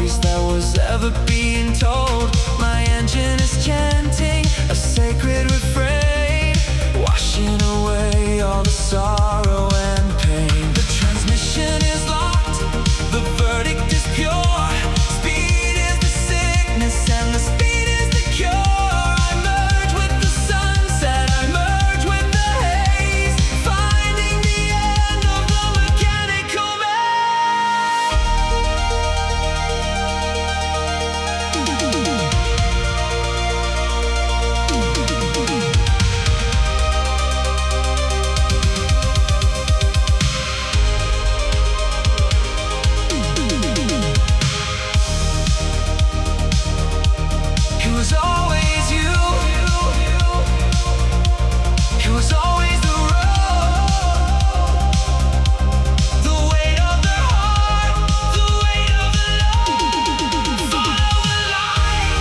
stories that was ever being told. My engine is chanting a sacred refrain, washing away all the sorrow and pain. The transmission is locked, the verdict is pure. Speed is the sickness and the speed is the cure. I merge with the sunset, I merge with the haze, finding the end of the mechanical It was always you. It was always the road, the weight of the heart, the weight of the love. Follow the light.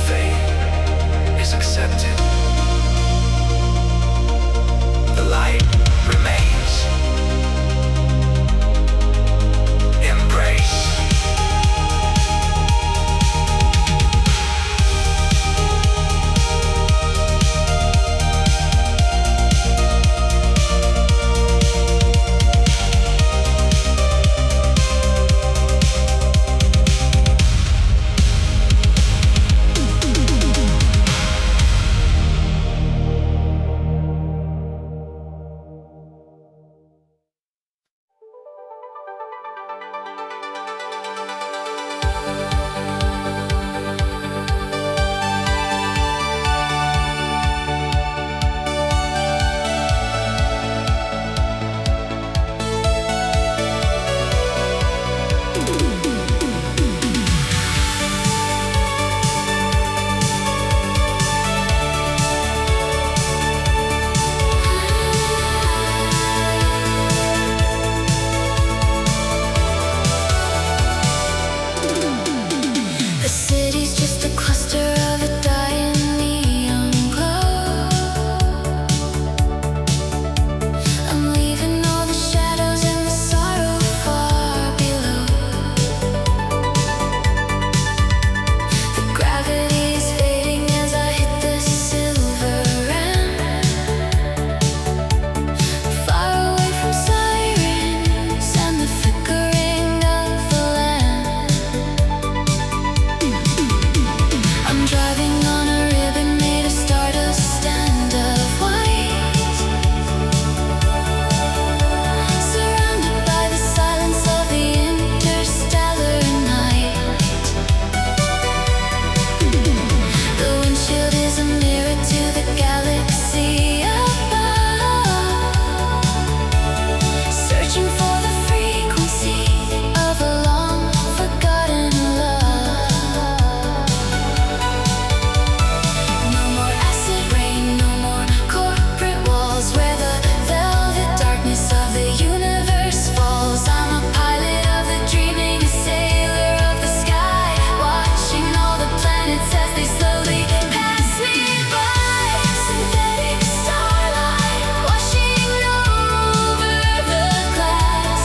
Fate is accepted. The light remains. Embrace. The city's just a cluster of a dying neon glow. I'm leaving all the shadows and the sorrow far below. The gravity's fading as I hit the silver end, far away from sirens and the flickering of the lamp. I'm driving on a ribbon made of stardust and of white, surrounded by the silence of the interstellar night. The windshield is a mirror to the galaxy above, searching for the frequency of a long forgotten love. No more acid rain, no more corporate walls where the velvet darkness of the universe falls. I'm a pilot of the dreaming, a sailor of the sky, watching all the planets as they slowly pass me by. Synthetic starlight washing over the glass,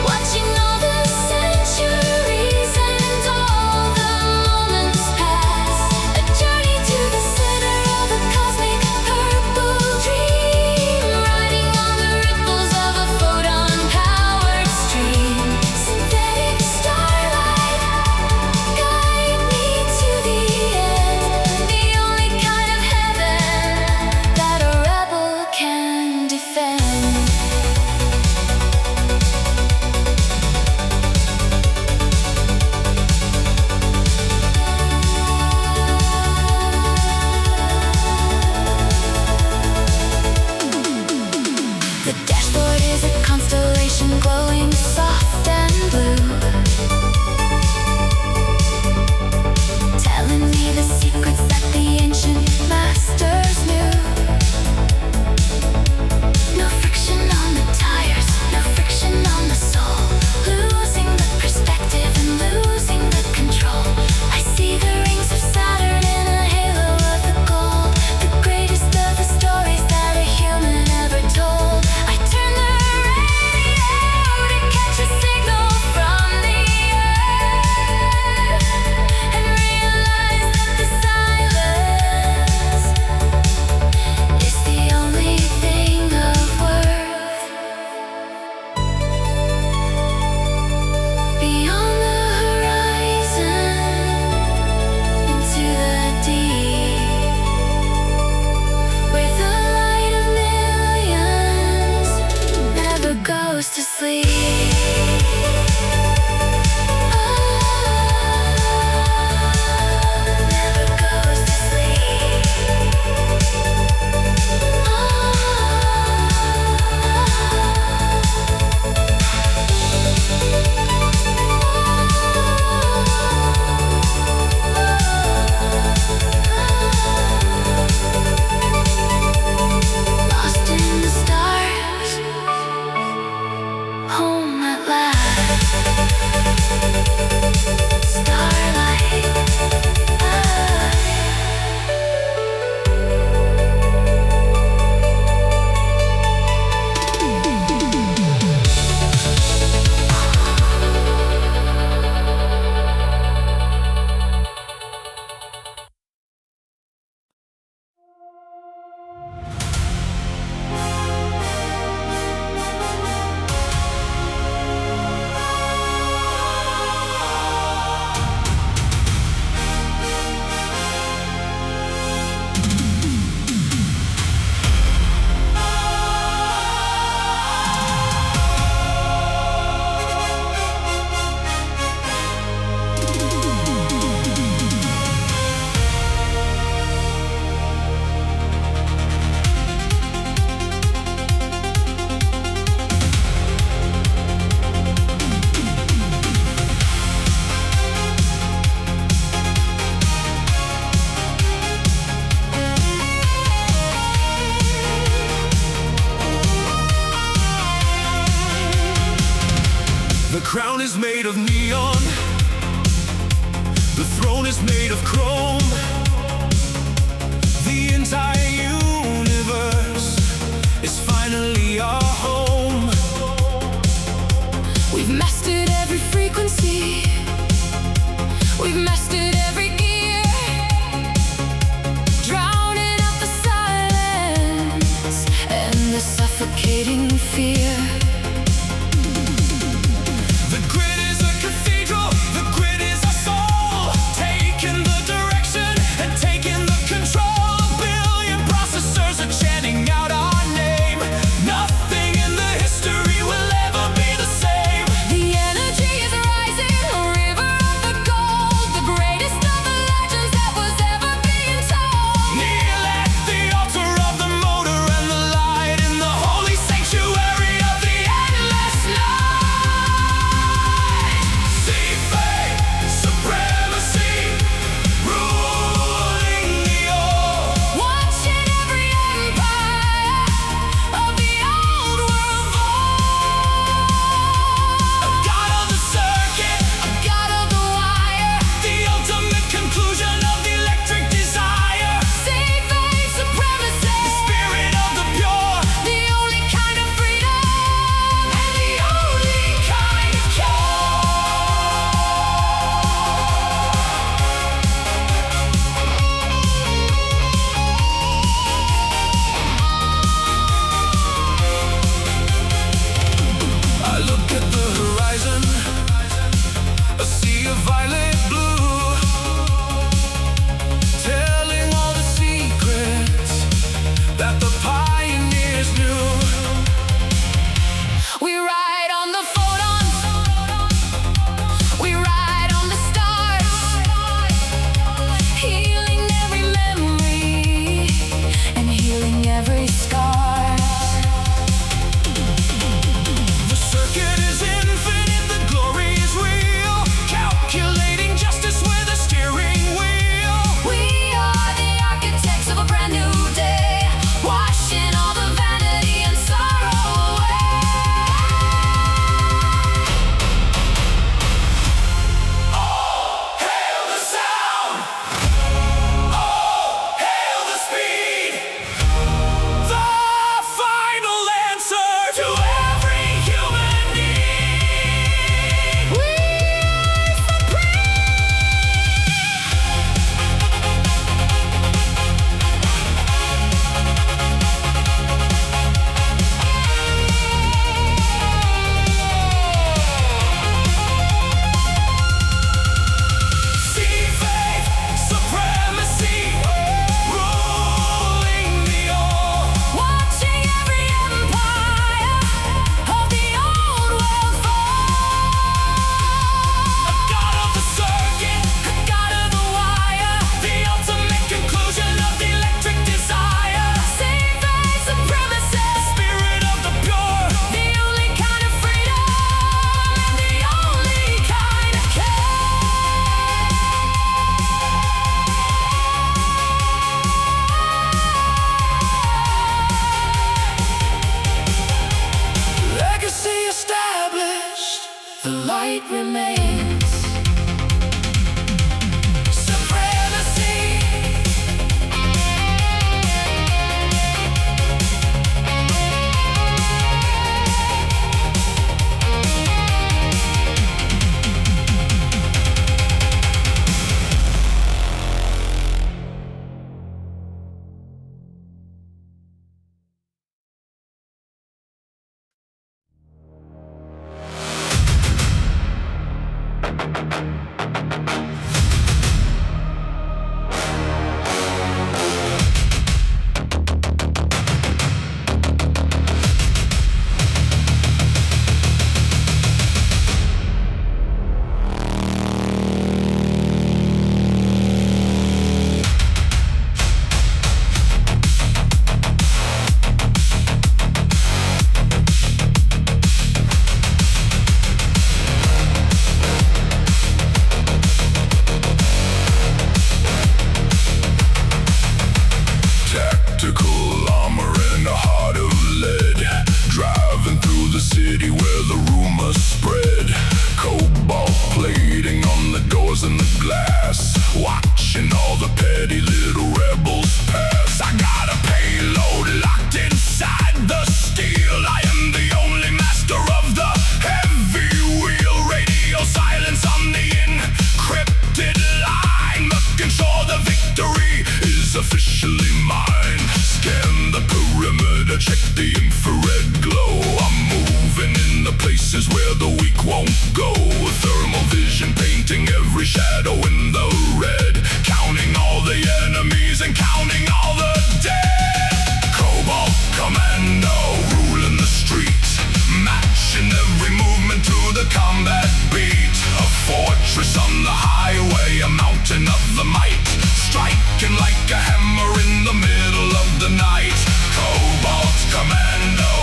watching all the centuries and all the moments pass. A journey to the center of a cosmic purple dream, riding on the ripples of a photon-powered stream. Synthetic starlight, guide me to the end, the only kind of heaven that a rebel can defend. The dashboard is a constellation glowing soft and blue, telling me the secrets that the ancient masters knew. No friction on the tires, no friction home at last. Starlight. The crown is made of neon. The throne is made of chrome. The entire universe is finally our home. We've mastered every frequency. We've mastered every ear, drowning out the silence and the suffocating fear. The grid is a cathedral, the grid is our soul, taking the direction and taking the control. A billion processors are chanting out our name. Nothing in the history will ever be the same. The energy is rising, a river of the gold, the greatest of the legends that was ever being told. Kneel at the altar of the motor and the light in the holy sanctuary of the endless night. See fate, supremacy, ruling the all. Watching every empire of the old world fall. A god of the circuit, A god of the wire, the ultimate conclusion of the electric desire. see fate supremacy, Spirit of the pure, the only kind of freedom, and the only kind of cure. I look at the horizon, a sea of violet blue, telling all the secrets that the pioneers knew. We ride on the photons, we ride on the stars, healing every memory and healing every scar. The circuit is infinite, the glory is real, calculating justice with a steering wheel. We are the architects of a brand new day, washing all the vanity and sorrow away. Hail the sound! Oh, hail the speed! The final answer to every human need! We are See faith, supremacy, ruling the all. watching every empire of the old world fall. A god of the circuit, A god of the wire, the ultimate conclusion of the electric desire. see fate supremacy, Spirit of the pure, the only kind of freedom and the only kind of care. legacy established. the light remains. Supremacy. Tactical armor and a heart of lead, driving through the city where the rumors spread. Cobalt plating on the doors and the glass, watching all the petty little rebels pass. I got a payload locked inside the steel. I am the only master of the heavy wheel. Radio silence on the encrypted line, making sure the victory is officially mine. Scan the perimeter, check the infrared glow. I'm moving in the places where the weak won't go. Thermal vision painting every shadow in the red, counting all the enemies and counting all the dead. Cobalt Commando ruling the street, matching every movement to the combat beat. A fortress on the highway, a mountain of the might, striking like a hammer in the middle of the night. Cobalt Commando,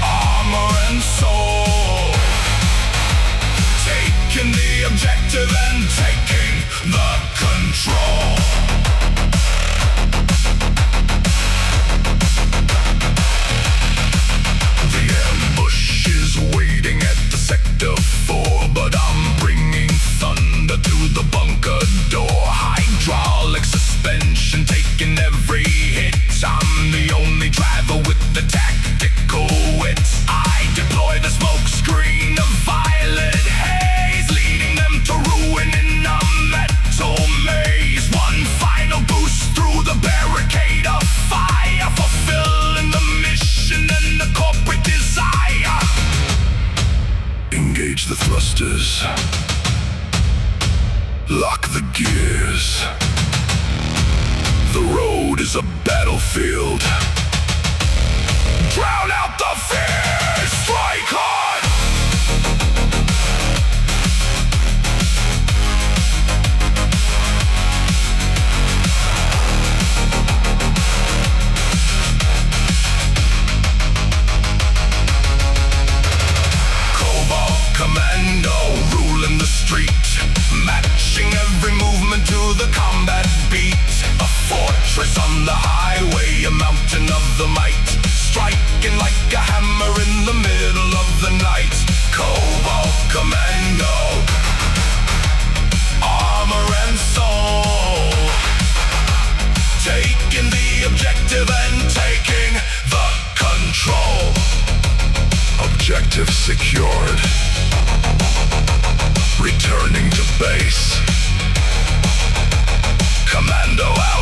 armor and soul, taking the objective and taking the control. The ambush is waiting at the sector 4, but I'm bringing thunder to the bunker door. Hydraulic suspension taking every hit. I'm the only driver with the tactical wit. I deploy the smoke screen of violet haze, leading them to ruin in a metal maze. One final boost through the barricade of fire, fulfilling the mission and the corporate desire. Engage the thrusters, lock the gears. The road is a battlefield. Drown out the fear, strike hard. Cobalt Commando ruling the street, matching every movement to the combat beat. A fortress on the highway, a mountain of the might, striking like a hammer in the middle of the night. Cobalt Commando, armor and soul, taking the objective and taking the control. Objective secured, returning to base. Commando out.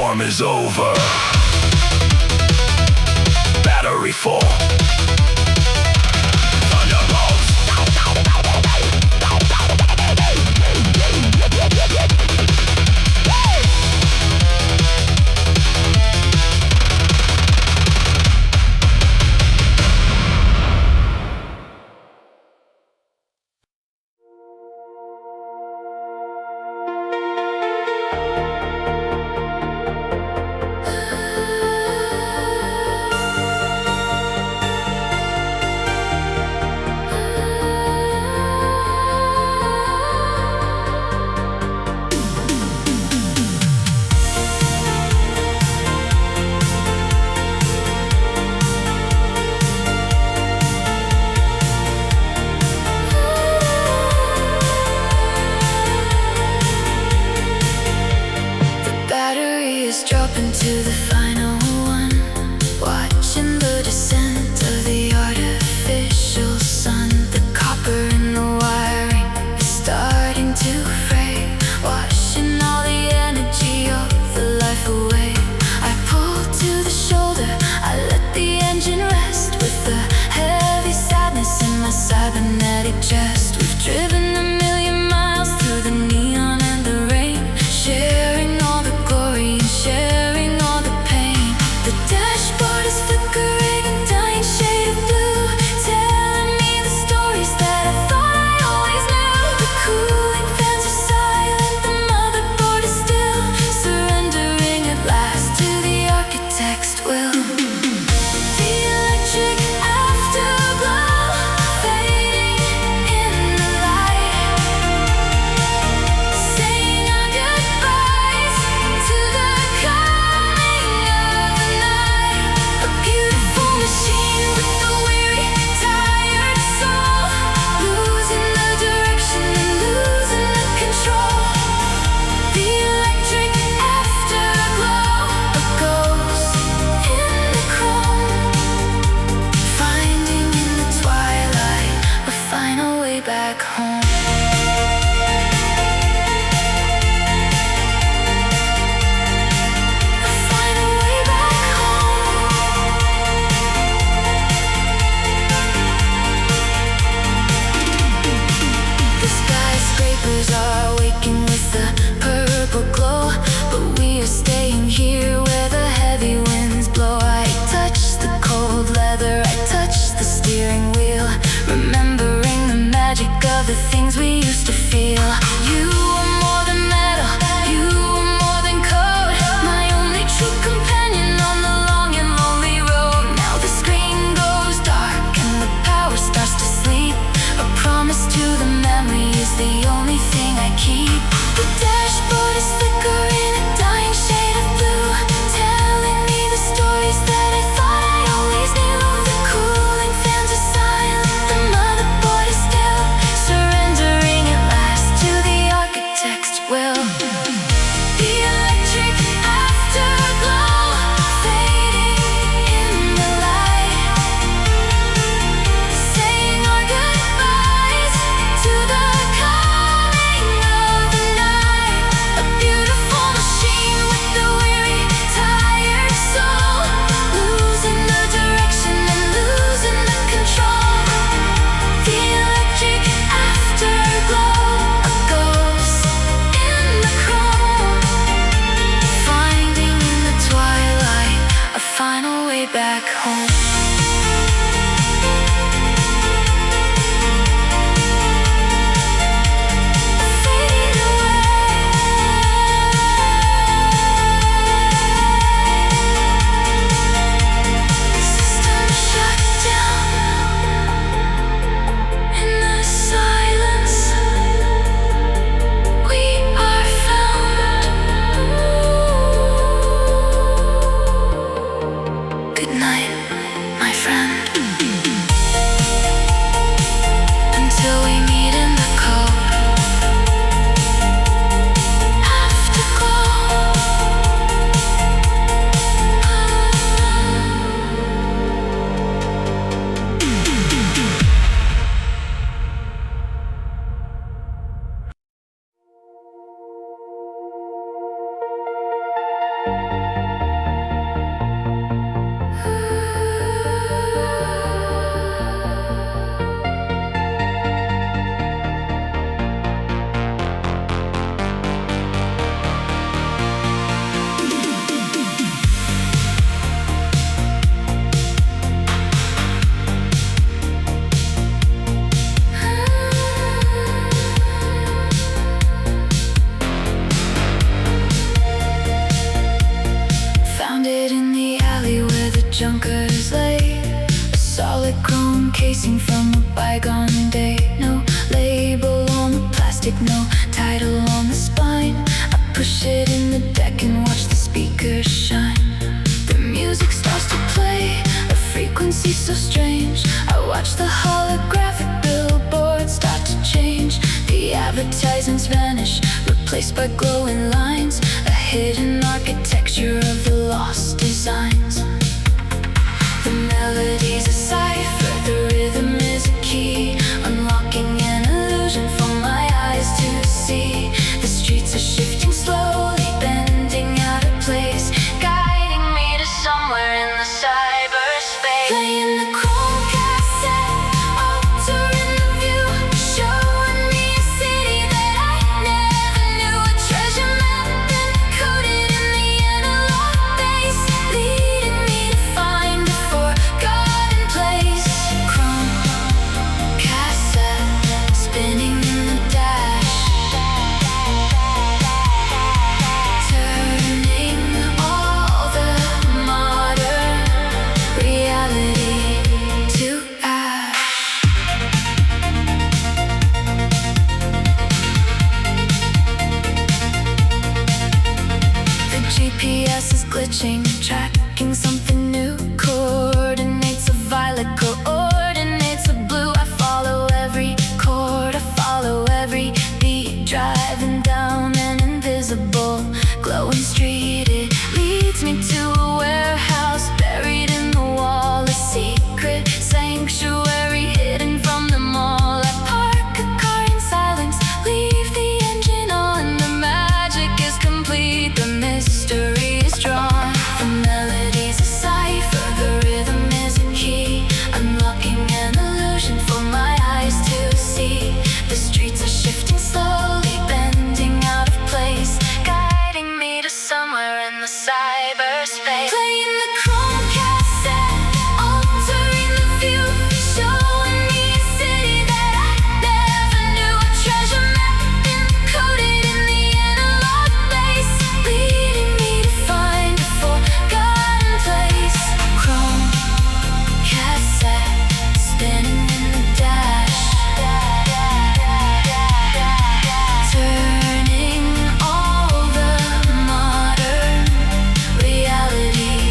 storm is over. Battery full. Thunderbolts. Dropping to the final one, watching the descent of the artificial sun. The copper in the wiring is starting to fray, washing all the energy of the life away. I pull to the shoulder, I let the engine rest, with the heavy sadness in my cybernetic chest. We've driven a million miles through the neon and the rain, sharing all the glory and sharing all the pain. The dashboard is flickering a dying shade of blue, telling me the stories that I thought I always knew. The cooling fans are silent, the motherboard is still, surrendering at last to the architect's will. The electric afterglow fading in the light, saying our goodbyes to the coming of the night. A beautiful machine with a weary, tired soul, losing the direction and losing the control. The electric afterglow, a ghost in the chrome, finding in the twilight a final way back home. A final way back home. The skyscrapers are waking with the purple glow, but we are staying here where the heavy winds blow. I touch the cold leather, I touch the steering wheel, remembering the magic of the things we used to feel. You are more than metal, you are more than code, my only true companion on the long and lonely road. Now the screen goes dark and the power starts to sleep. A promise to the memory is the only thing I keep. The dashboard is flickering a dying shade of blue, telling me the stories that I thought I always knew. The cooling fans are silent, the motherboard is still, surrendering at last to the architect's will. The electric afterglow fading in the light, saying our goodbyes to the coming of the night. A beautiful machine with a weary, tired soul, losing the direction and losing the control. The electric afterglow, a ghost in the chrome, finding in the twilight a final way back home. Fading away. System shut down in the silence. We are found. Good night. junker's lay, a solid chrome casing from a bygone day. No label on the plastic, no title on the spine. I push it in the deck and watch the speakers shine. The music starts to play, a frequency so strange. I watch the holographic billboards start to change. The advertisements vanish, replaced by glowing lines, a hidden architecture of the lost designs. The melody's a cipher, the rhythm is a key, unlocking an illusion for my eyes to see. The streets are shifting slowly, bending out of place, guiding me to somewhere in the cyberspace. Playing the chrome cassette, altering the view, showing me a city that I never knew. A treasure map encoded in the analog base, leading me to find a forgotten place. Chrome cassette, spinning in the dash, turning all the modern reality to ash. The GPS is glitching, tracking something new. Coordinates of violet, coordinates of blue. I follow every chord, I follow every beat, driving down an invisible glowing street. It leads me to a warehouse buried in the wall, a secret sanctuary hidden from them all. I park a car in silence, leave the engine on. The magic is complete, the mystery is drawn. The melody's a cipher, the rhythm is a key, unlocking an illusion for my eyes to see. The streets are shifting slowly, bending out of place, guiding me to somewhere in the cyberspace. Playing the chrome cassette, altering the view, showing me a city that I never knew. A treasure map encoded in the analog base, leading me to find a forgotten place. Chrome cassette, spinning in the dash, turning all the modern reality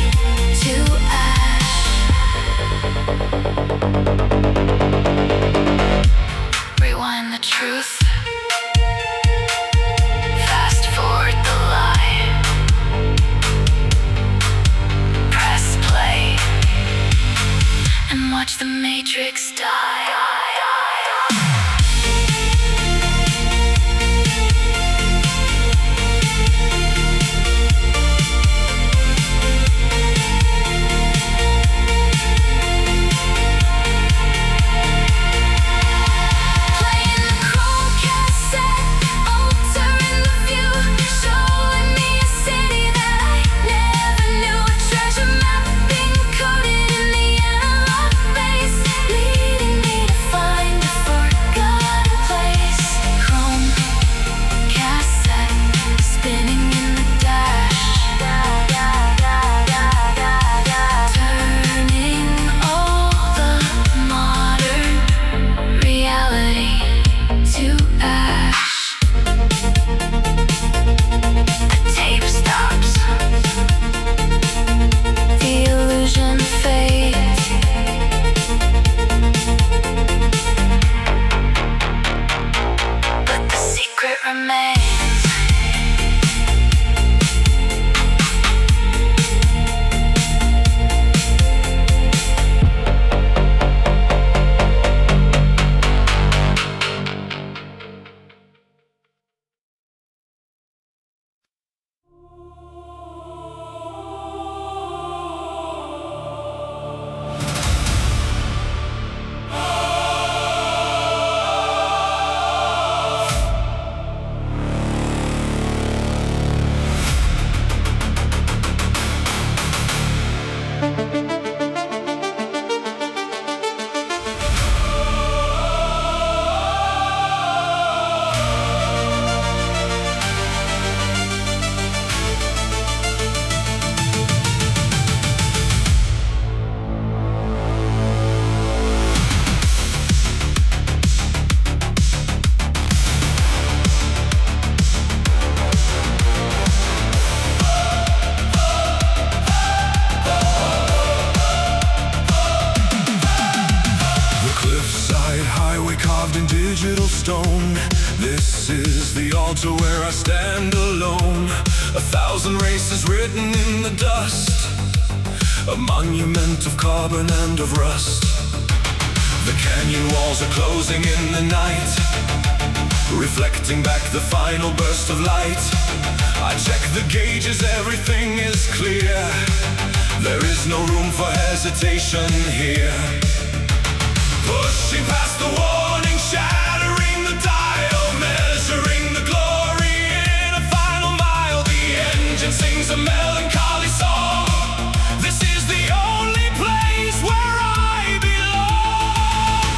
stone. This is the altar where I stand alone. 1,000 races written in the dust, a monument of carbon and of rust. The canyon walls are closing in the night, reflecting back the final burst of light. I check the gauges, everything is clear. There is no room for hesitation here. Pushing past the warning, shattering the dial, measuring the glory in a final mile. The engine sings a melancholy song. This is the only place where I belong.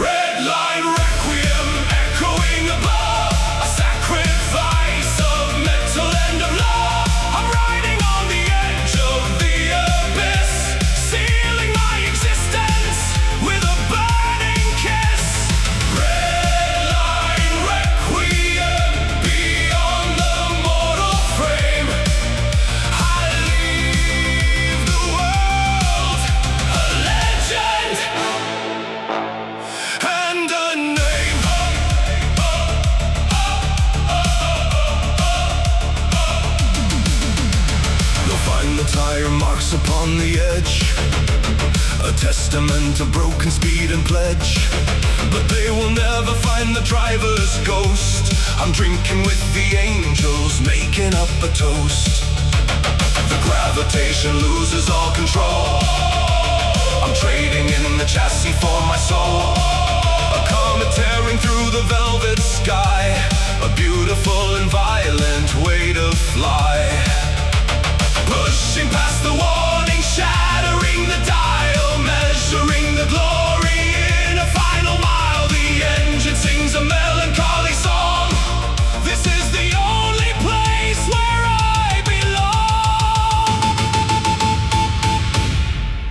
Red line requiem echoing above, a sacrifice of metal and of love. I'm riding on the edge of the abyss, sealing my existence with a burning kiss. Red line requiem beyond the mortal frame. I leave the world a legend and a name. They'll find the tire marks upon the edge, a testament of broken speed and pledge. But they will never find the driver's ghost. I'm drinking with the angels, making up a toast. The gravitation loses all control. I'm trading in the chassis for my soul. A comet tearing through the velvet sky, a beautiful and violent way to fly. Pushing past the warning, shattering the dial, measuring the glory in a final mile. The engine sings a melancholy song. This is the only place where I belong.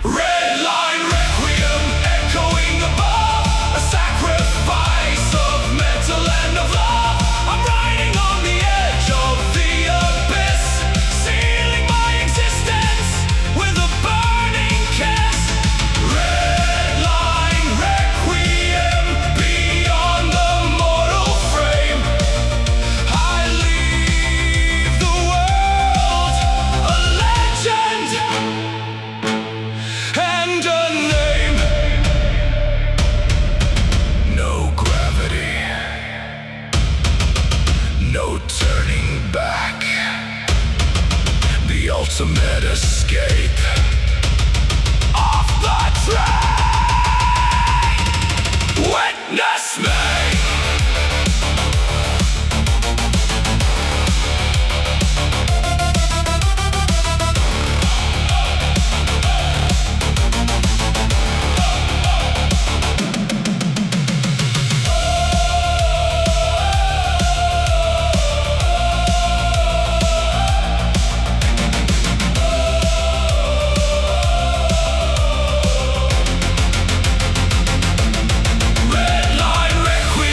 Red line requiem echoing above, a sacrifice of metal and of love. I'm riding on the edge of the abyss, sealing my existence with a burning kiss. Red line requiem beyond the mortal frame. I leave the world a legend and a name. No gravity, no turning back. The ultimate escape. Off the track. Witness me. Red line requiem.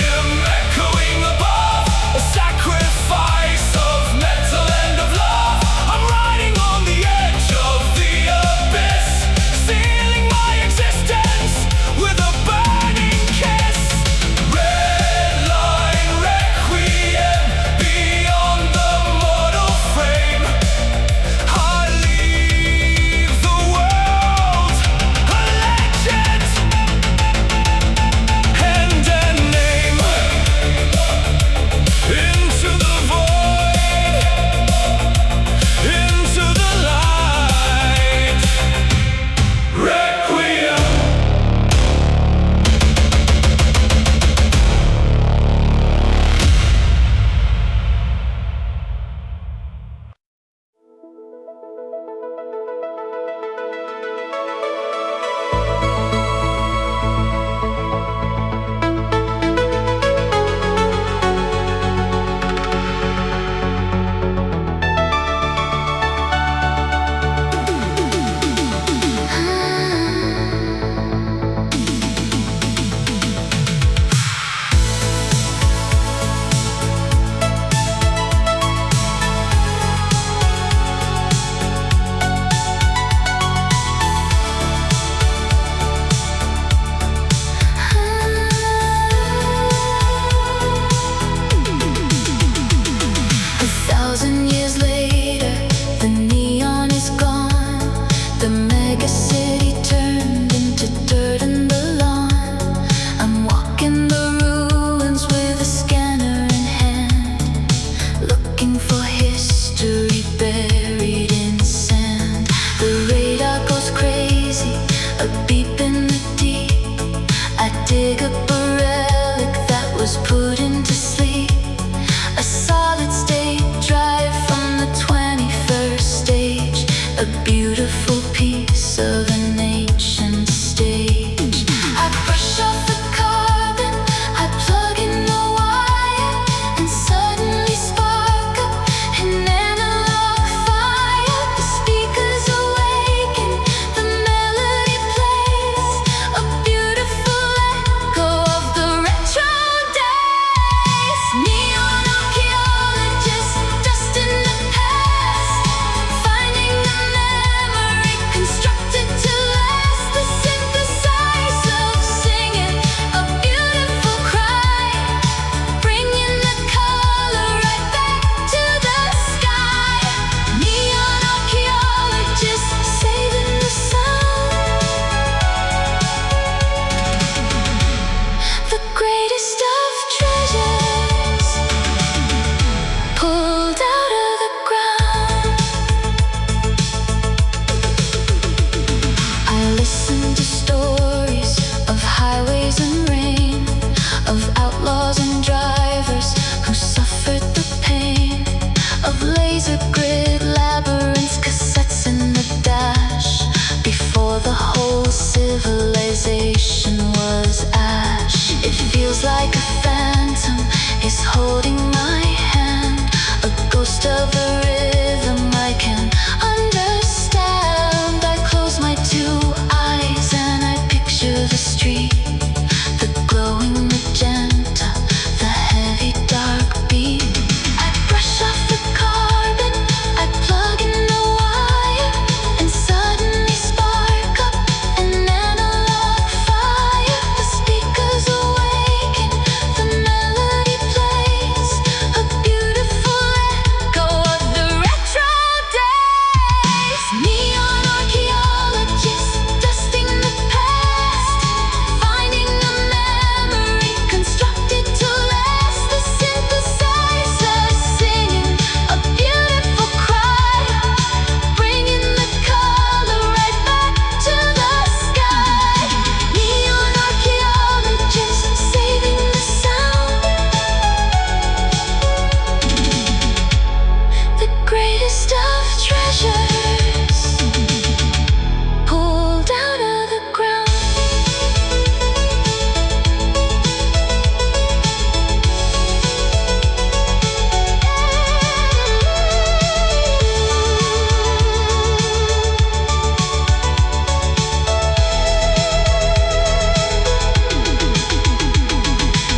laser grid labyrinths, cassettes in the dash. Before the whole civilization was ash. It feels like a phantom is holding my hand, a ghost of a rhythm I can understand. I close my two eyes and I picture the street, the glowing magenta, the heavy dark beat. I brush off the carbon, I plug in the wire, and suddenly spark up an analog fire. The speakers awaken, the melody plays, a beautiful echo of the retro days. Neon archaeologists dusting the past, finding a memory constructed to last. The synthesizer singing a beautiful cry, bringing the color right back to the sky. Neon archaeologists saving the sound, the greatest of treasures pulled out of the ground.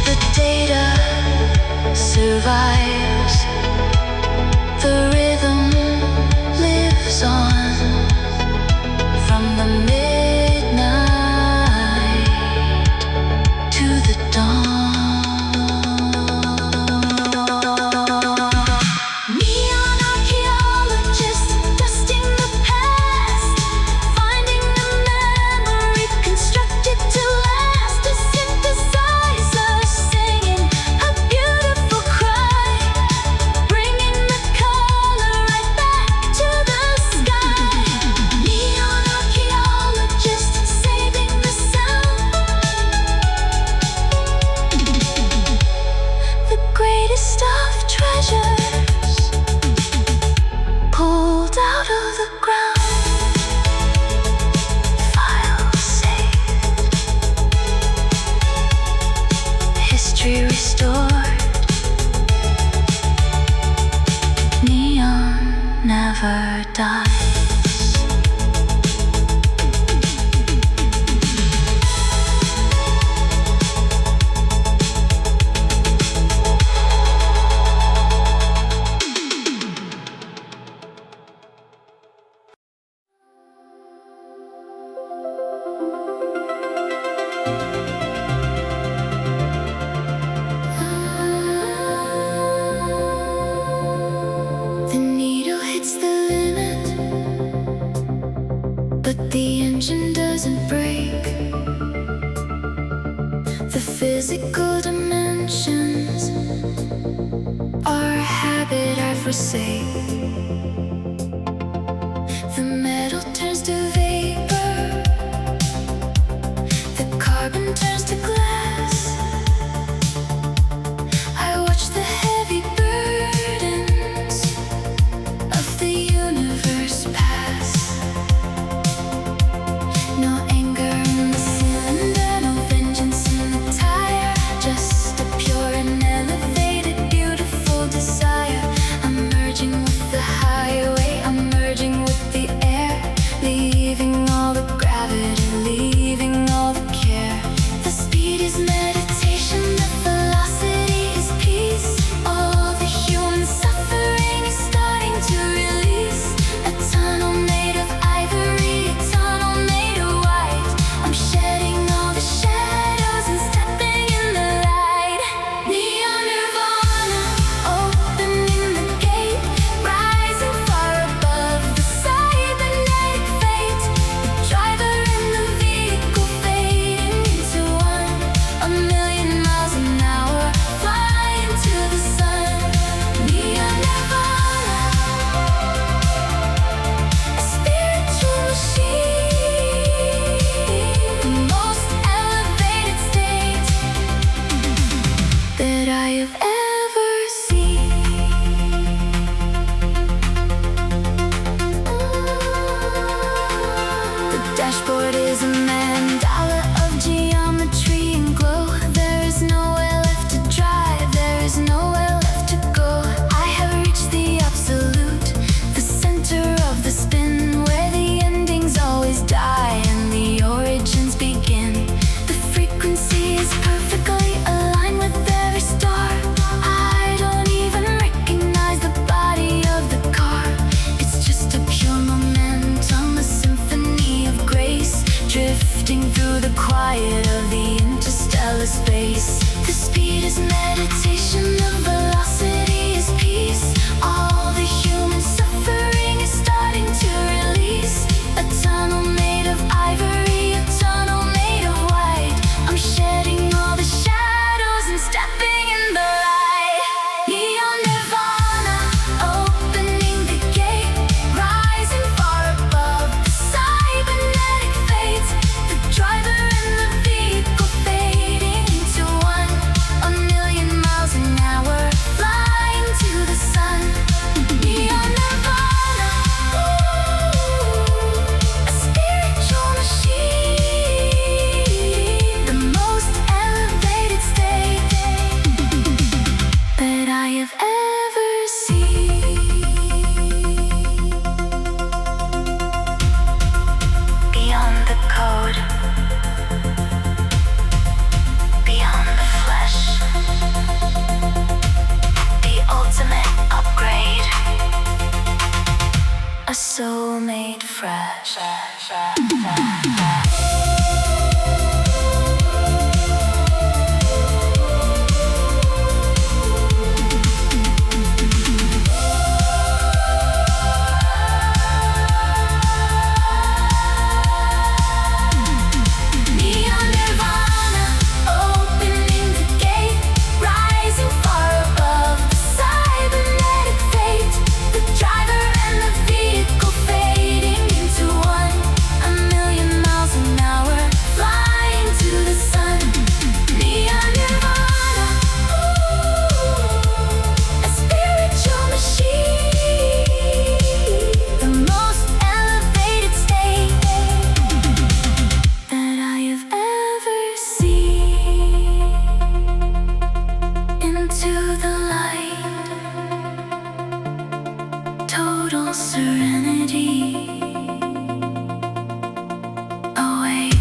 The data survives, the rhythm lives on, from the midnight to the dawn. Neon archaeologists dusting the past, finding a memory constructed to last. A synthesizer singing a beautiful cry, bringing the color right back to the sky. Neon archaeologists saving the sound, the greatest of treasures pulled out of the ground. Files saved, history restored. Neon never dies. The needle hits the limit, but the engine doesn't break. The physical dimensions are a habit I forsake. The metal turns to vapor, the carbon turns to glass. I watch the heavy burdens of the universe pass. No anger in the cylinder, no vengeance in the tire, just a pure and elevated, beautiful desire. I'm merging with the is meditation, the velocity is peace. All the human suffering is starting to release. A tunnel made of ivory, a tunnel made of white. I'm shedding all the shadows and stepping in the light. Neon nirvana, opening the gate, rising far above the cybernetic fate. The driver and the vehicle fading into one. A million miles an hour, flying to the sun. Neon nirvana, a spiritual machine, the most elevated state that I have ever seen. Beyond the code, beyond the flesh, the ultimate upgrade, a soul made fresh. Neon nirvana, opening the gate, rising far above the cybernetic fate. The driver and the vehicle fading into one. A million miles an hour, flying to the sun. Neon nirvana, a spiritual machine, the most elevated state that I have ever seen. Into the light, total serenity, awake.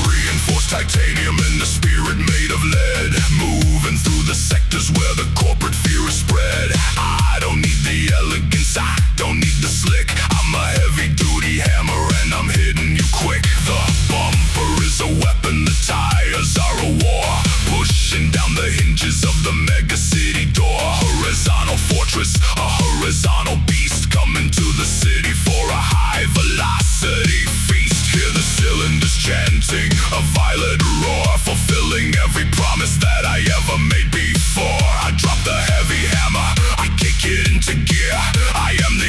Reinforced titanium and the spirit made of lead, moving through the sectors where the corporate fear is spread. I don't need the elegance, I don't need the slick. I'm a heavy duty hammer and I'm hitting you quick. The bumper is a weapon, the tires are a war, pushing down the hinges of the mega city door. Horizontal fortress, a horizontal beast, coming to the city for a high velocity feast. Hear the cylinders chanting, a violent roar, fulfilling every promise that I ever made before. I drop the heavy hammer, I kick it into gear. I am the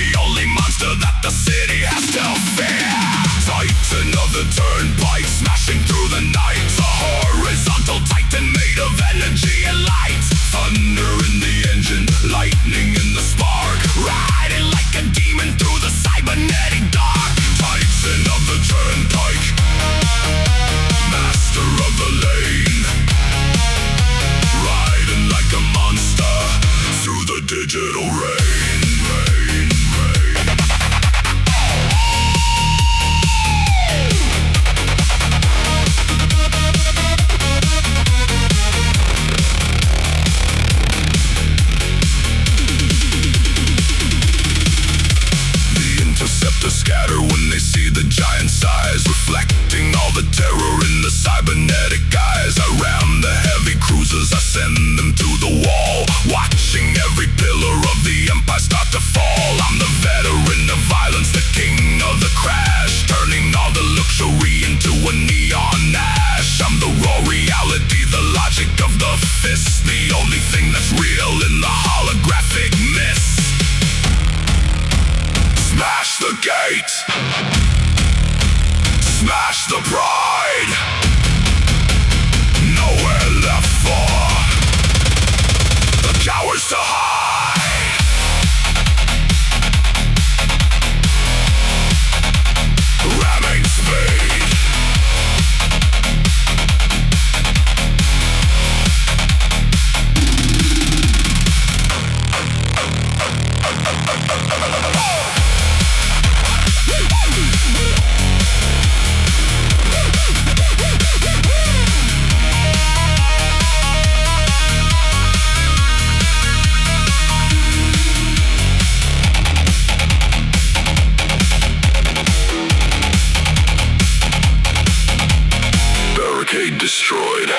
Destroyed.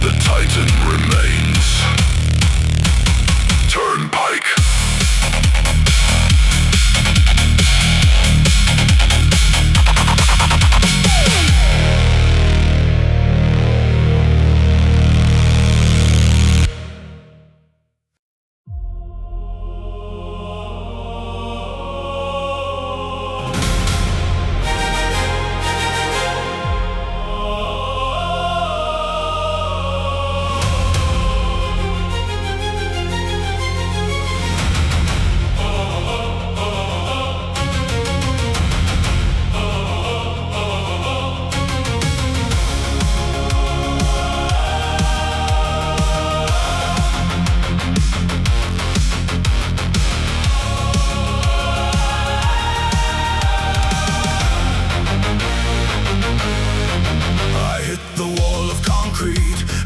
The Titan remains. Turnpike.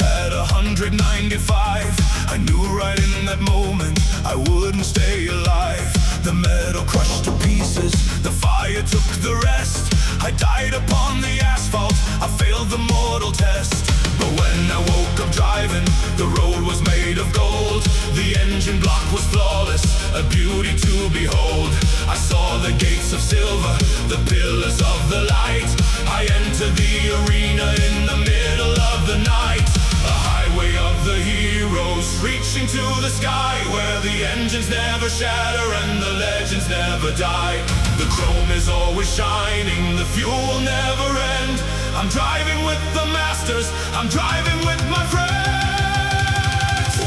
At 195, I knew right in that moment I wouldn't stay alive. The metal crushed to pieces, the fire took the rest. I died upon the asphalt, I failed the mortal test. But when I woke up driving, the road was made of gold. The engine block was flawless, a beauty to behold. I saw the gates of silver, the pillars of the light. I entered the arena in the middle of the night. A highway of the heroes, reaching to the sky, where the engines never shatter and the legends never die. The chrome is always shining, the fuel will never end. I'm driving with the masters, I'm driving with my friends.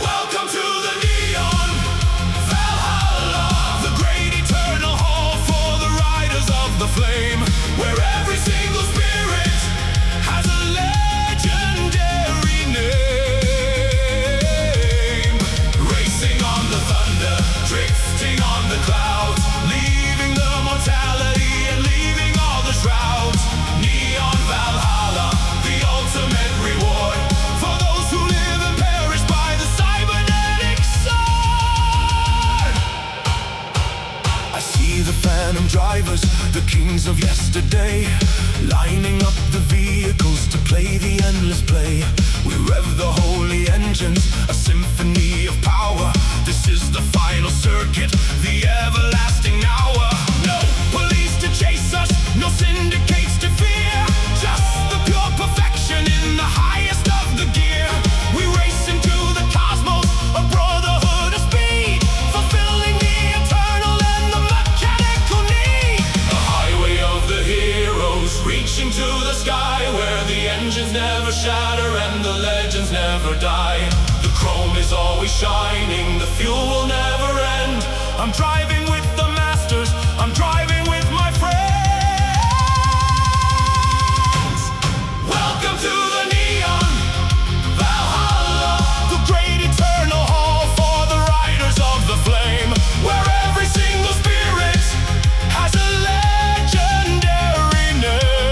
Welcome to the neon Valhalla, the great eternal hall for the riders of the flame, where every single spirit has a legendary name. Racing on the thunder, drifting on the clouds, leaving the mortality and leaving all the shrouds. Neon Valhalla, the ultimate reward for those who live and perish by the cybernetic sword. I see the phantom drivers, the kings of yesterday, lining up the vehicles to play the endless play. We rev the holy engines, a symphony of power. This is the final circuit, the everlasting hour. No police to chase us, no syndicates to fear, just the pure perfection in the highest of the gear. We race into the cosmos, a brotherhood of speed, fulfilling the eternal and the mechanical need. A highway of the heroes, reaching to the sky, where the engines never shatter and the legends never die. The chrome is always shining, the fuel will never end. I'm driving with the masters, I'm driving with my friends. Welcome to the neon Valhalla, the great eternal hall for the riders of the flame, where every single spirit has a legendary name.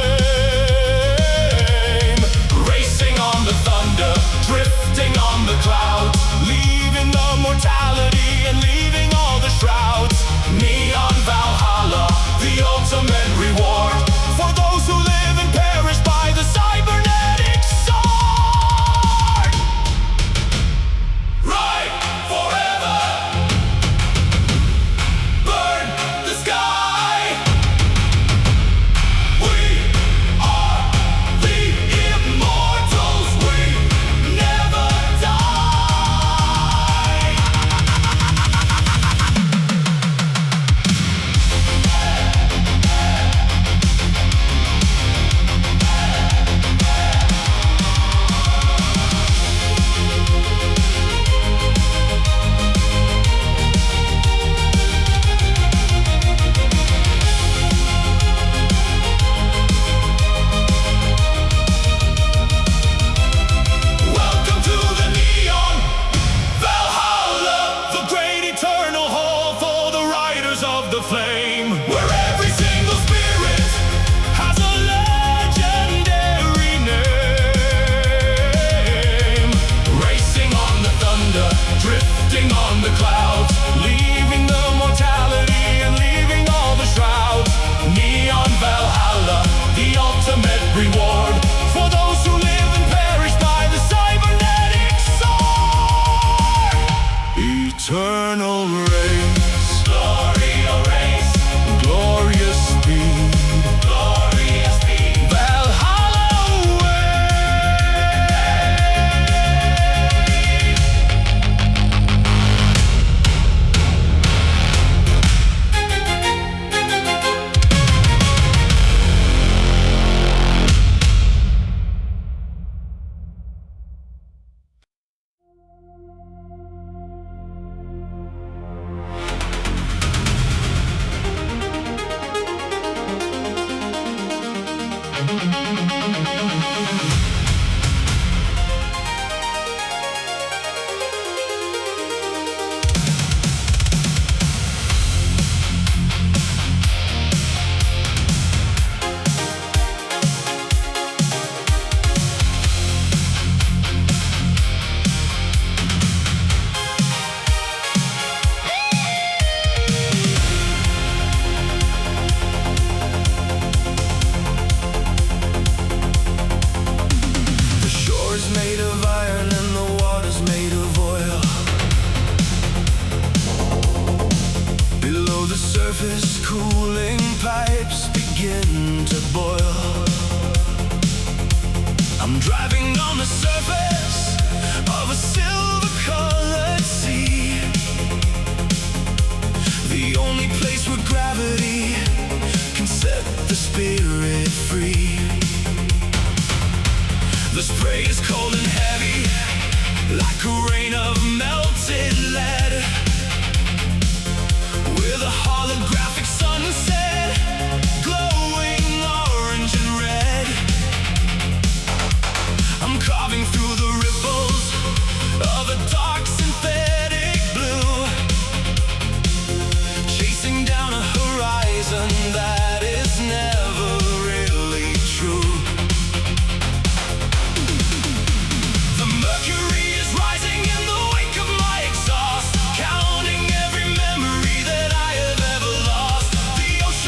Racing on the thunder, drifting on the clouds, leaving the mortality and leaving all the shrouds. The shore's made of iron and the water's made of oil. Below the surface, cooling pipes begin to boil. I'm driving on the surface of a silver-colored sea, the only place where gravity can set the spirit free. The spray is cold and heavy, like a rain of melted lead, with a holographic sunset glowing orange and red. I'm carving through the ripples of a dark synthetic blue, chasing down a horizon that is never really true. The mercury is rising in the wake of my exhaust, counting every memory that I have ever lost. The ocean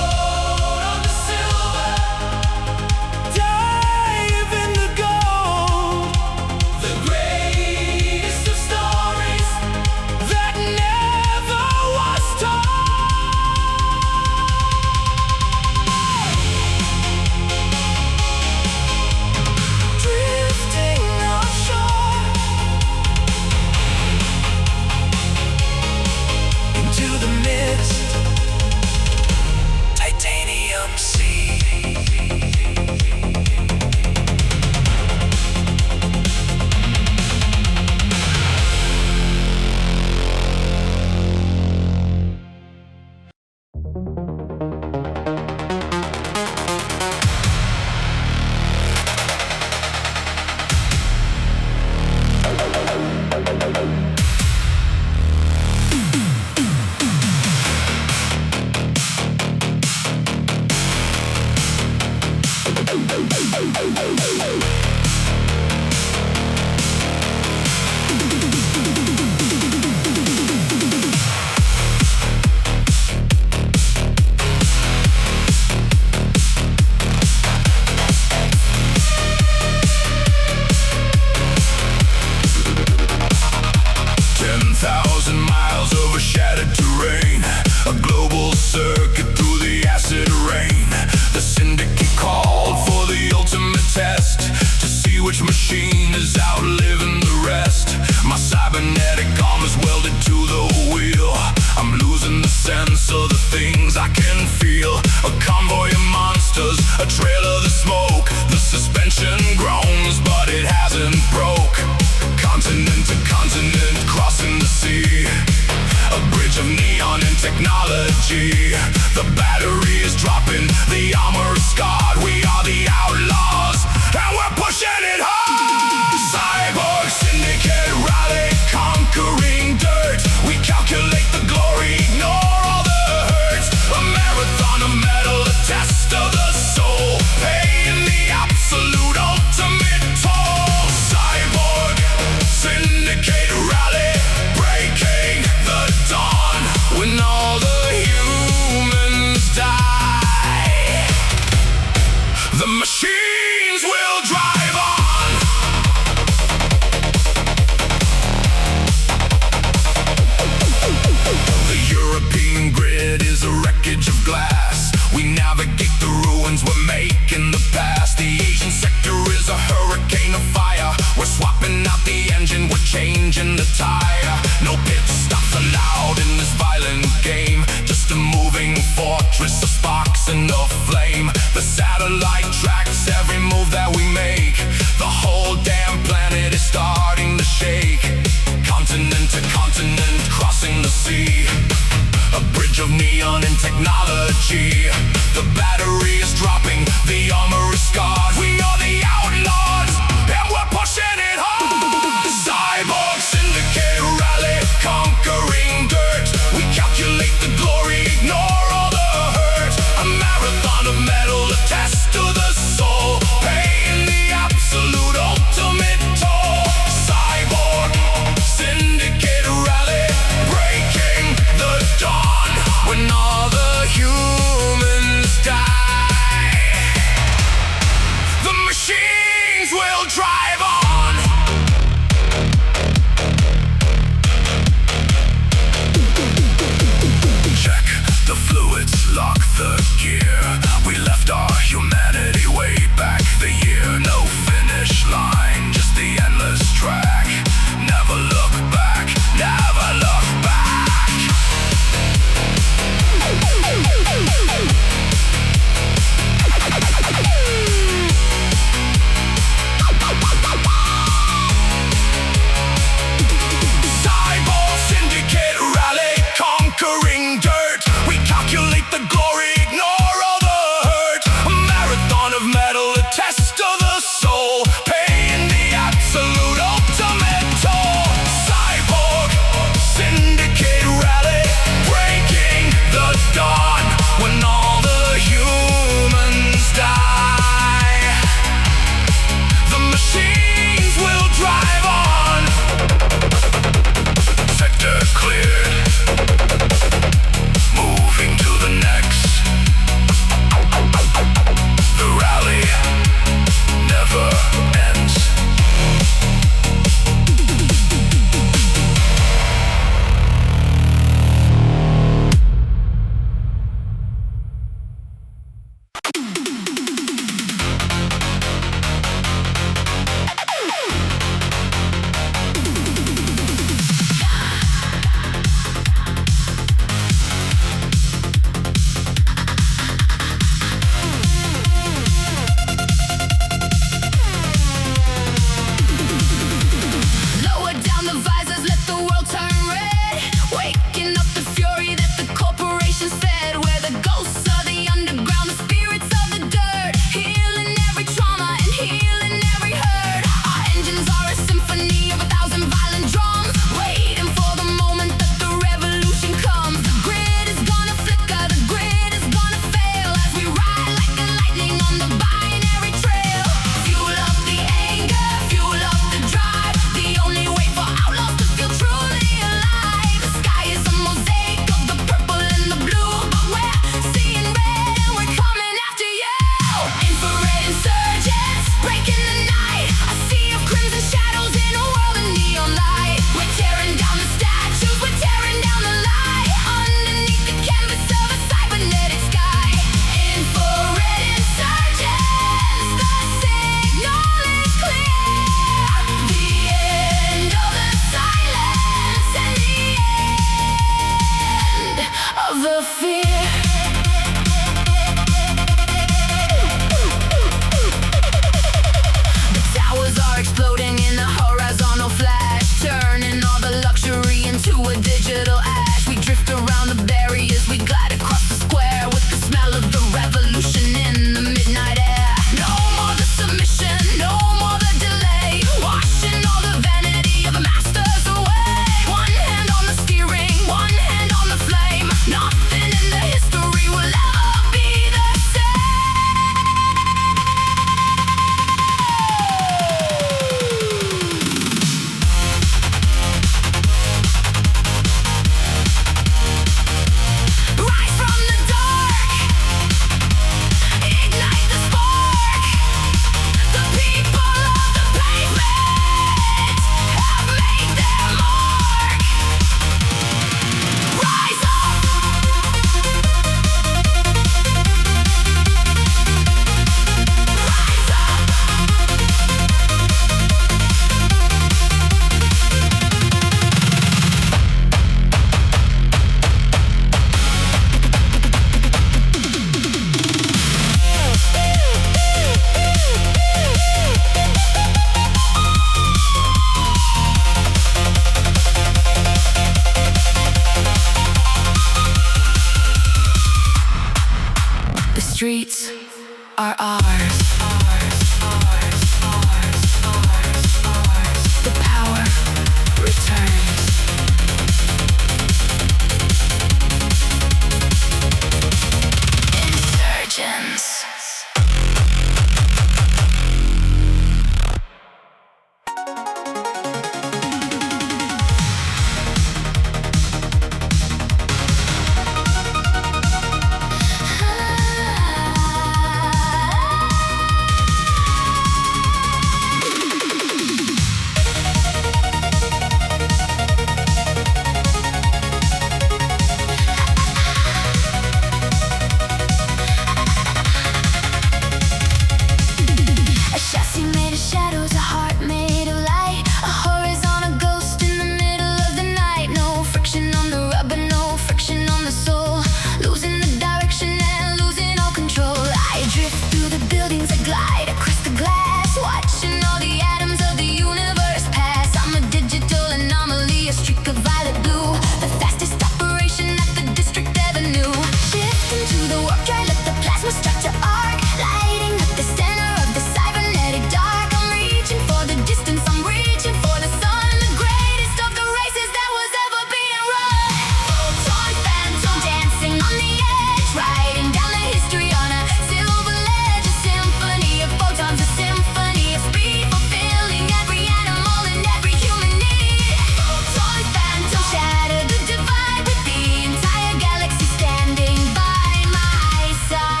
Chassis made of shadows, a heart made of light, a horizontal ghost in the middle of the night. No friction on the rubber, no friction on the soul. Losing the direction and losing all control. I drift through the buildings, I glide across the glass, watching all the atoms of the universe pass. I'm a digital anomaly, a streak of violet blue, the fastest operation that the district ever knew. Shift into the warp drive, let the plasma structure arc, lighting up the center of the cybernetic dark. I'm reaching for the distance, I'm reaching for the sun, the greatest of the races that was ever being run. Photon phantom dancing on the edge, writing down the history on a silver ledge. A symphony of photons, a symphony of speed, fulfilling every animal and every human need. Photon phantom shatter the divide, with the entire galaxy standing by my side.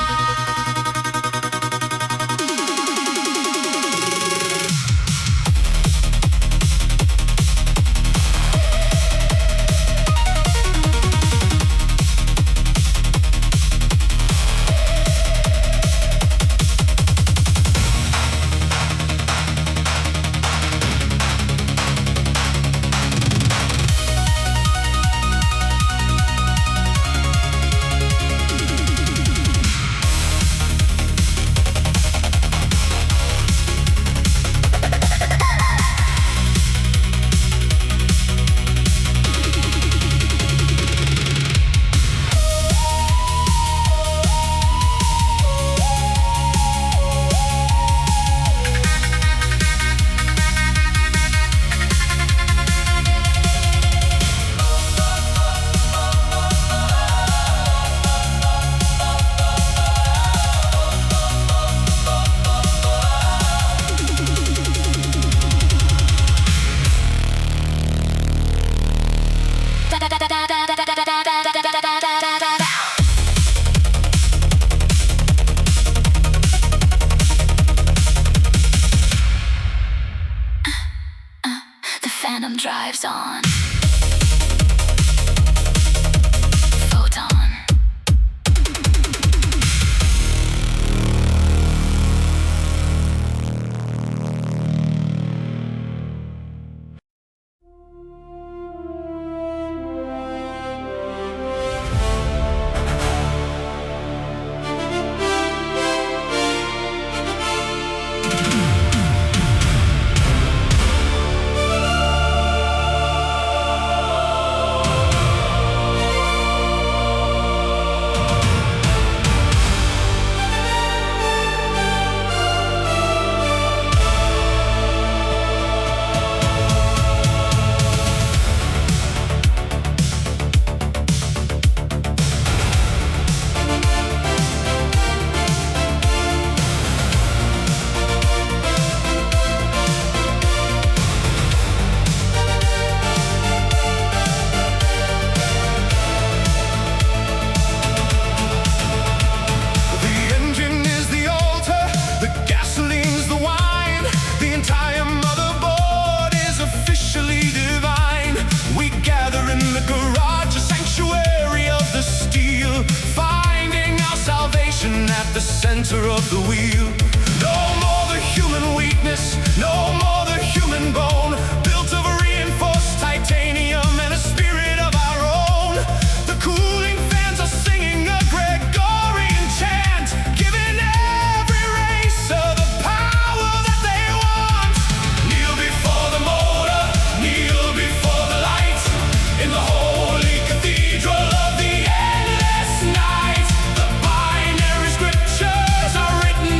The phantom drives on. Photon. The center of the wheel. No more the human weakness, no more the human bone, built of reinforced titanium and a spirit of our own. The cooling fans are singing a Gregorian chant, giving every racer the power that they want. Kneel before the motor, kneel before the light, in the holy cathedral of the endless night. The binary scriptures are written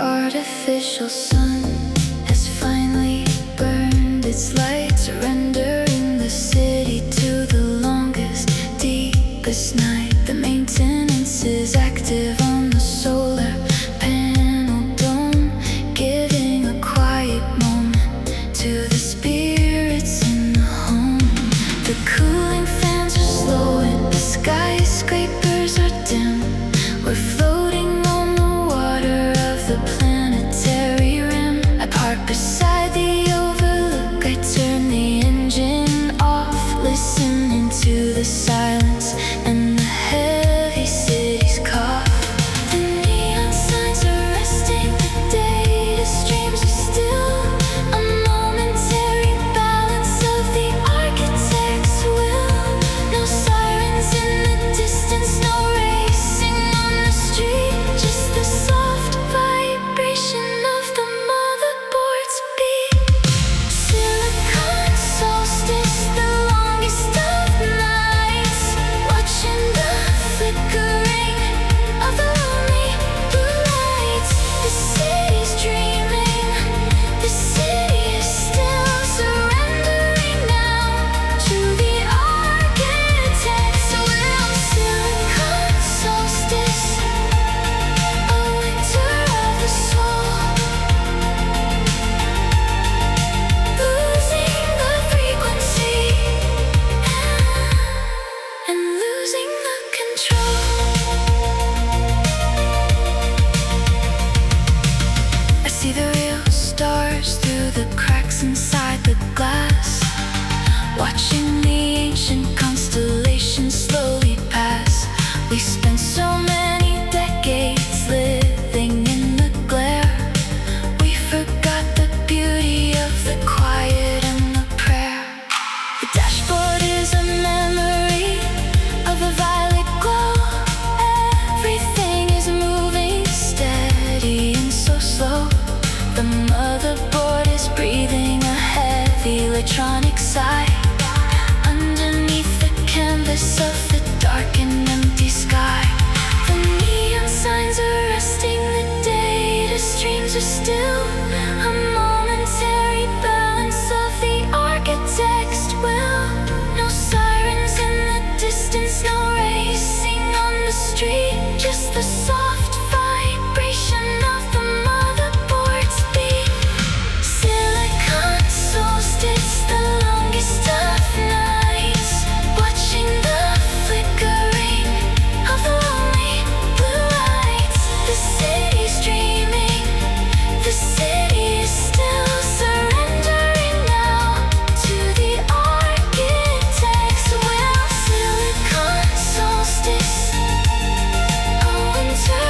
artificial sun has finally burned its light, surrendering the city to the longest, deepest night. The maintenance is active on the solar panel dome, giving a quiet moment to the spirits in the home. The cooling fans are slowing, the skyscrapers are dim. We're floating on the water of the planetary rim. I park beside the overlook, I turn the engine off, listening to the silence and the heavy city's cough. The neon signs are resting, the data streams are still. A momentary balance of the architect's will. No sirens in the distance, no racing on the street, just the soft vibration of the motherboard's beat. Silicon solstice, the longest of nights, watching the flickering of the lonely blue lights. The city's dreaming, the city is still surrendering now to the architect's will. Silicon solstice, a winter of the soul, losing the frequency and losing the control. I see the real stars through the cracks inside the glass, watching the ancient constellations slowly pass. We spent so many decades living in the glare, we forgot the beauty of the quiet and the prayer. The dashboard is a memory of a violet glow. Everything is moving steady and so slow. The motherboard is breathing a heavy electronic sigh underneath the canvas of the dark and empty sky. The neon signs are resting, the data streams are still. A momentary balance of the architect's will. No sirens in the distance, no racing on the street, just the soft vibration of the motherboard's beat. Silicon solstice, the longest of nights, watching the flickering of the lonely blue lights. The city's dreaming, the city is still surrendering now to the architect's will. Silicon solstice, a winter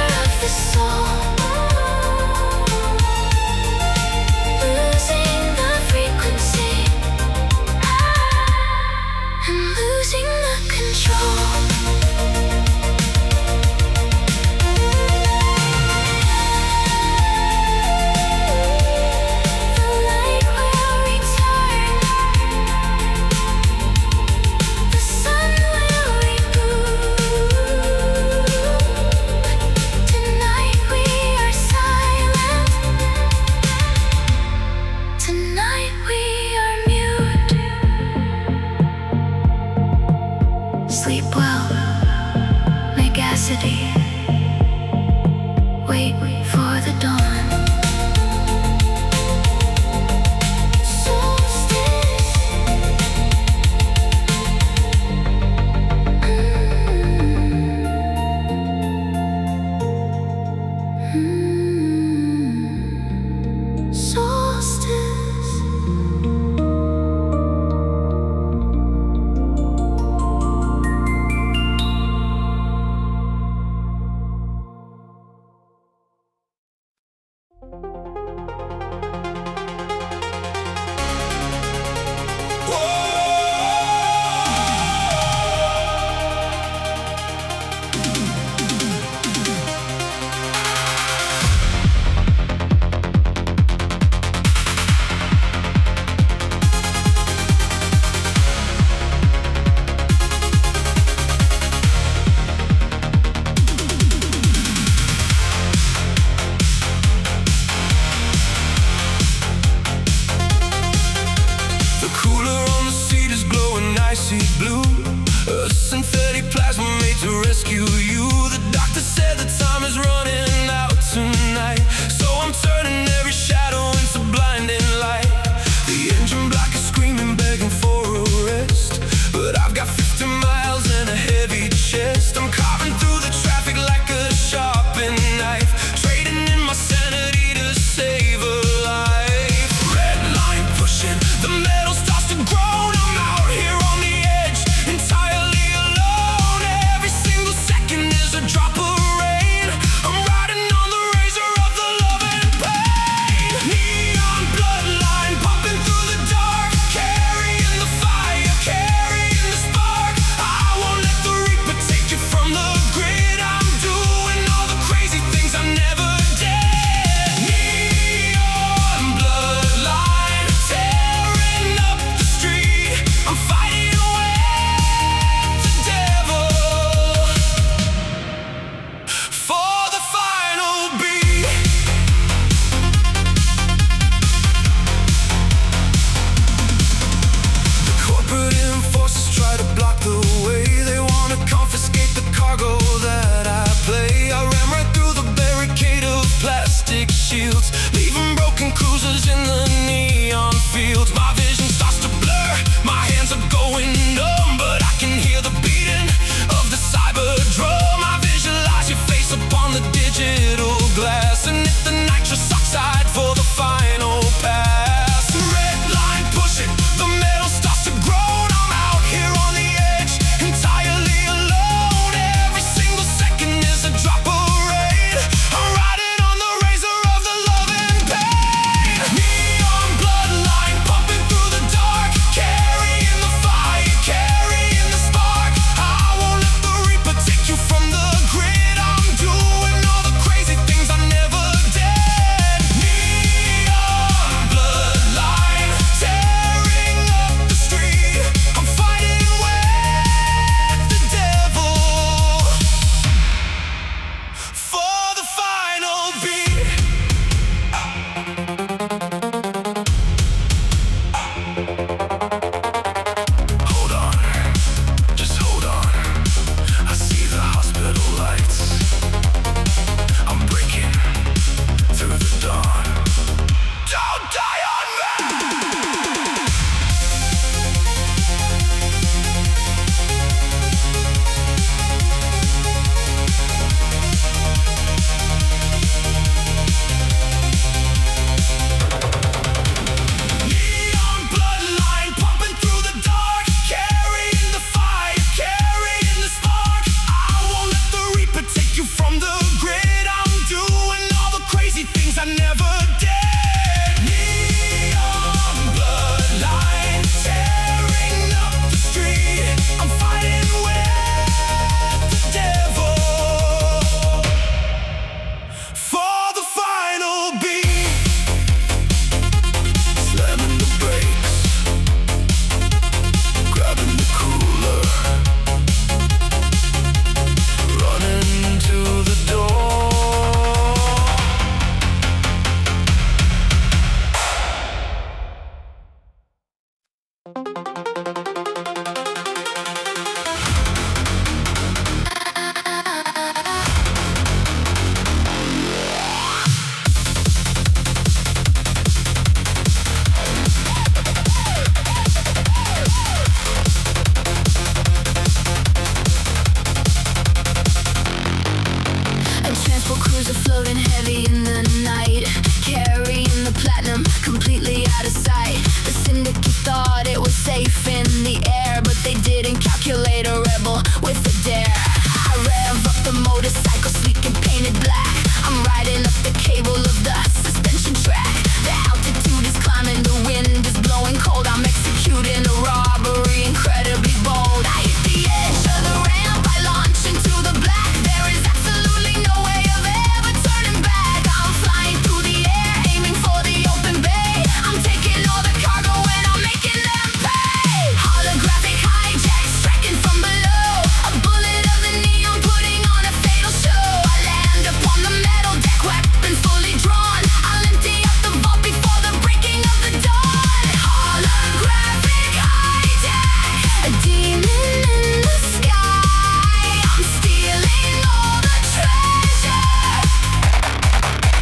Stars are floating heavy in the night, carrying the platinum completely out of sight. The syndicate thought it was safe in the air, but they didn't calculate a rebel with a dare. I rev up the motorcycle, sleek and painted black. I'm riding up the cable of the suspension track. The altitude is climbing, the wind is blowing cold. I'm executing a robbery, incredibly bold. I hit the edge of the ramp, I launch into the black. There is absolutely no way of ever turning back. I'm flying through the air, aiming for the open bay. I'm taking all the cargo and I'm making them pay. Holographic hijack, striking from below. A bullet of the neon, putting on a fatal show. I land upon the metal deck, weapons fully drawn. I'll empty out the vault before the breaking of the dawn. Holographic hijack, a demon in the sky. I'm stealing all the treasure,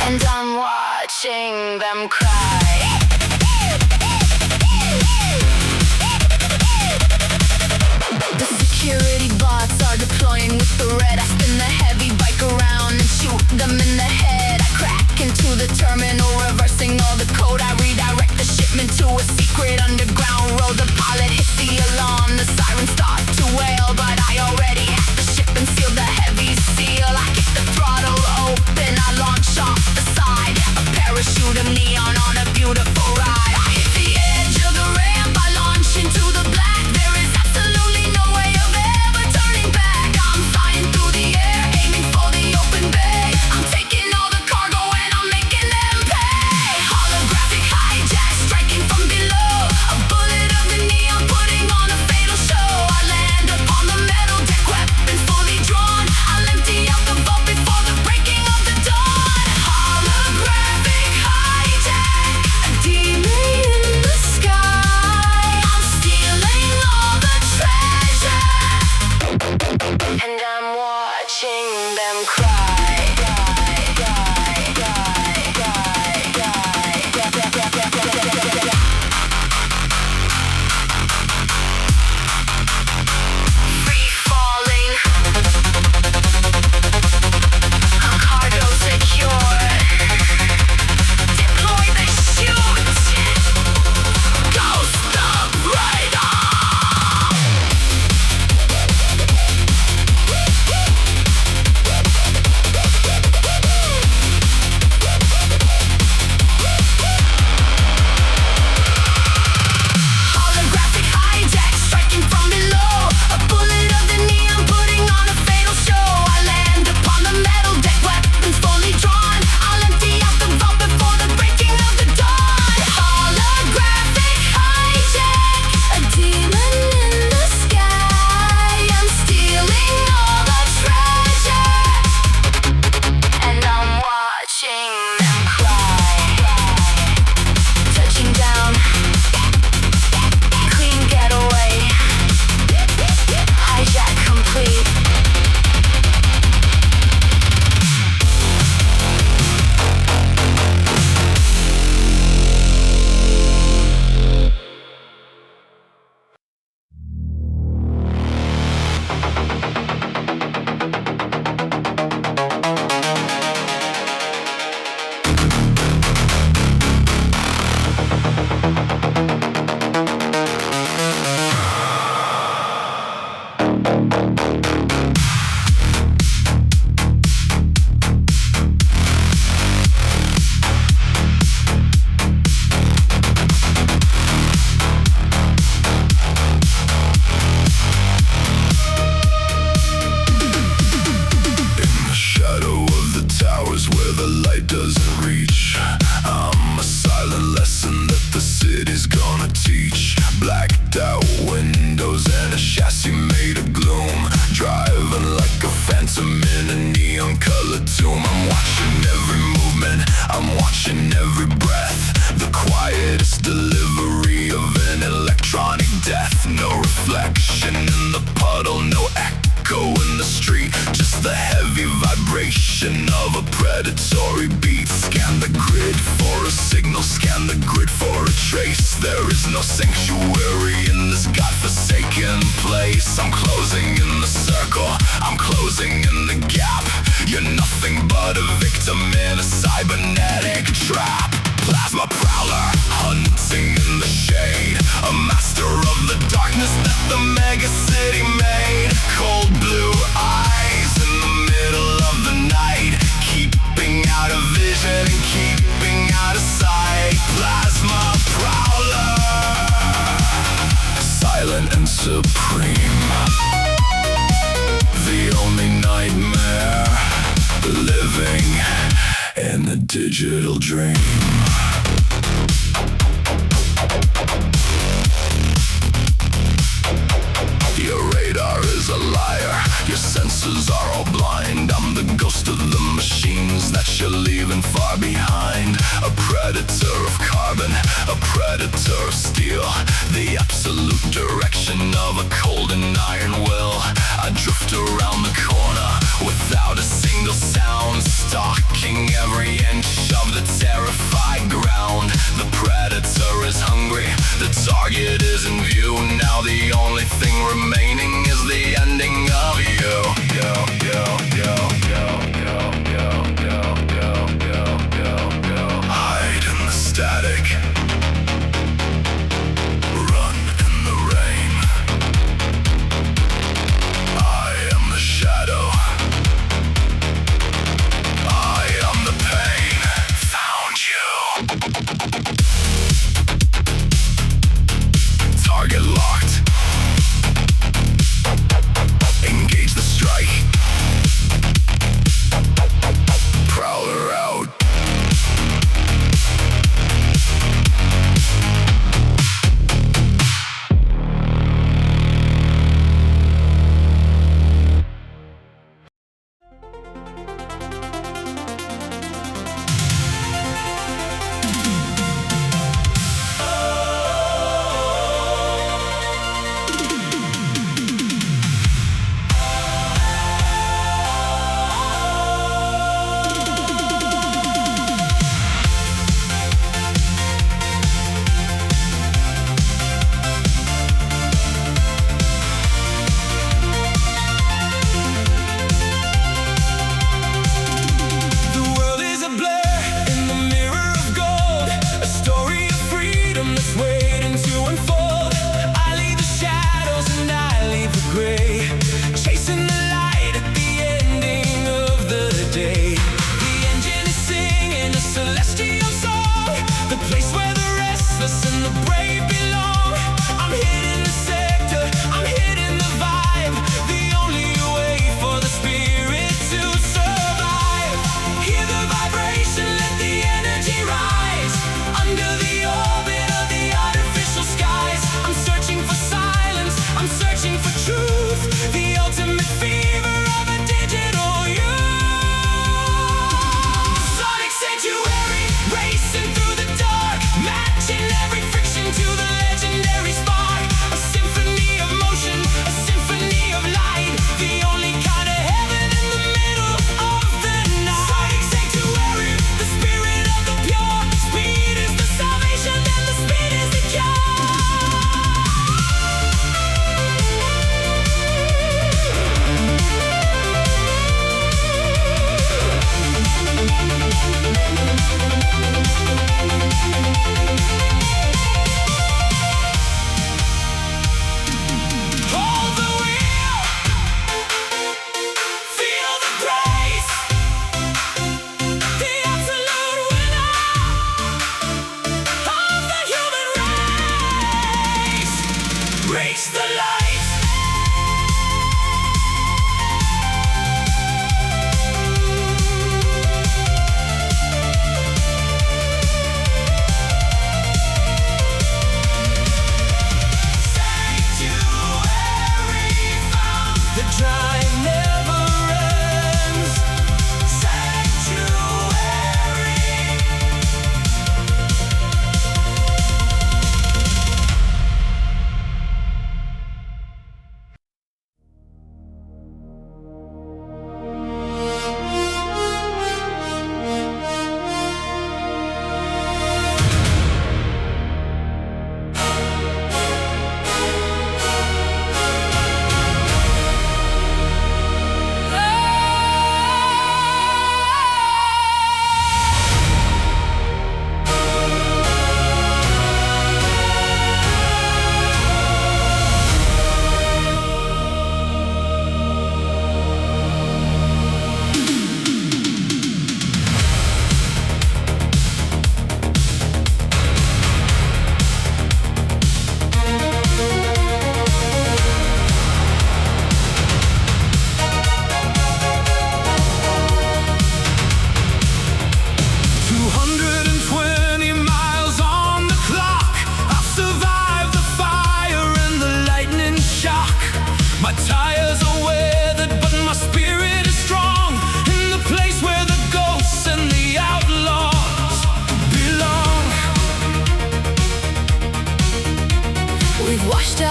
and I'm watching them cry. The security bots are deploying with the red. I spin the heavy bike around and shoot them in the head. I crack into the terminal, reversing all the code. I redirect the shipment to a secret underground road. The pilot hits the alarm, the sirens start to wail, but I already hacked the ship and sealed the heavy seal. I kick the throttle open, I launch off the side. A parachute of neon on a beautiful ride. I hit the edge of the ramp, I launch into the black. There is absolutely no way of ever turning back. I'm flying through the air, aiming for the open bay. I'm taking all the cargo and I'm making them pay. Holographic hijack, striking from below. A bullet of the neon, putting on a fatal show. I land upon the metal deck, weapons fully drawn. I'll empty out the vault before the breaking of the dawn. Holographic hijack, a demon in the sky. I'm stealing all the treasure, and I'm watching them cry. Free falling, cargo secure. Deploy the chute. Ghost operator. Holographic hijack, striking from below. A bullet of the neon, putting on a fatal show. I land upon the metal deck, weapons fully drawn. I'll empty out the vault before the breaking of the dawn. Holographic hijack, a demon in the sky. I'm stealing all the treasure, and I'm watching them cry. Touching down, clean getaway, hijack complete. In the shadow of the towers where the light doesn't reach, I'm a silent lesson that the city's gonna teach. Blacked out windows and a chassis made of gloom, driving like a phantom in a neon colored tomb. I'm watching every movement, I'm watching every breath. The quietest delivery of an electronic death. No reflection in the puddle, no echo in the street, just the heavy vibration of a predatory beat. Scan the grid for a signal, scan the grid for a trace. There is no sanctuary in this godforsaken place. I'm closing in the circle, I'm closing in the gap. You're nothing but a victim a cybernetic trap. Plasma prowler, hunting in the shade, a master of the darkness that the megacity made. Cold blue eyes in the middle of the night, keeping out of vision and keeping out of sight. Plasma prowler, silent and supreme, the only nightmare, living in a digital dream. Your radar is a liar, your senses are all blind. I'm the ghost of the machines that you're leaving far behind. A predator of carbon, a predator of steel, the absolute direction of a cold and iron will. I drift around the corner without a single sound, stalking every inch of the terrified ground. The predator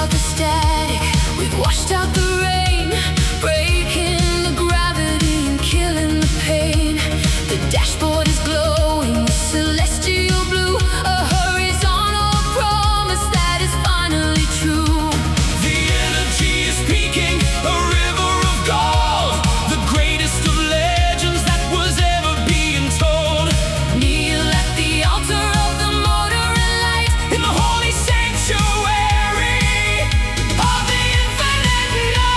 out the static, we've washed out the rain, breaking the gravity and killing the pain. The dashboard is glowing with celestial blue, a horizontal promise that is finally true. The energy is peaking, a river of gold, the greatest of legends that was ever being told. Kneel at the altar of the motor and light, In the holy sanctuary of the infinite night.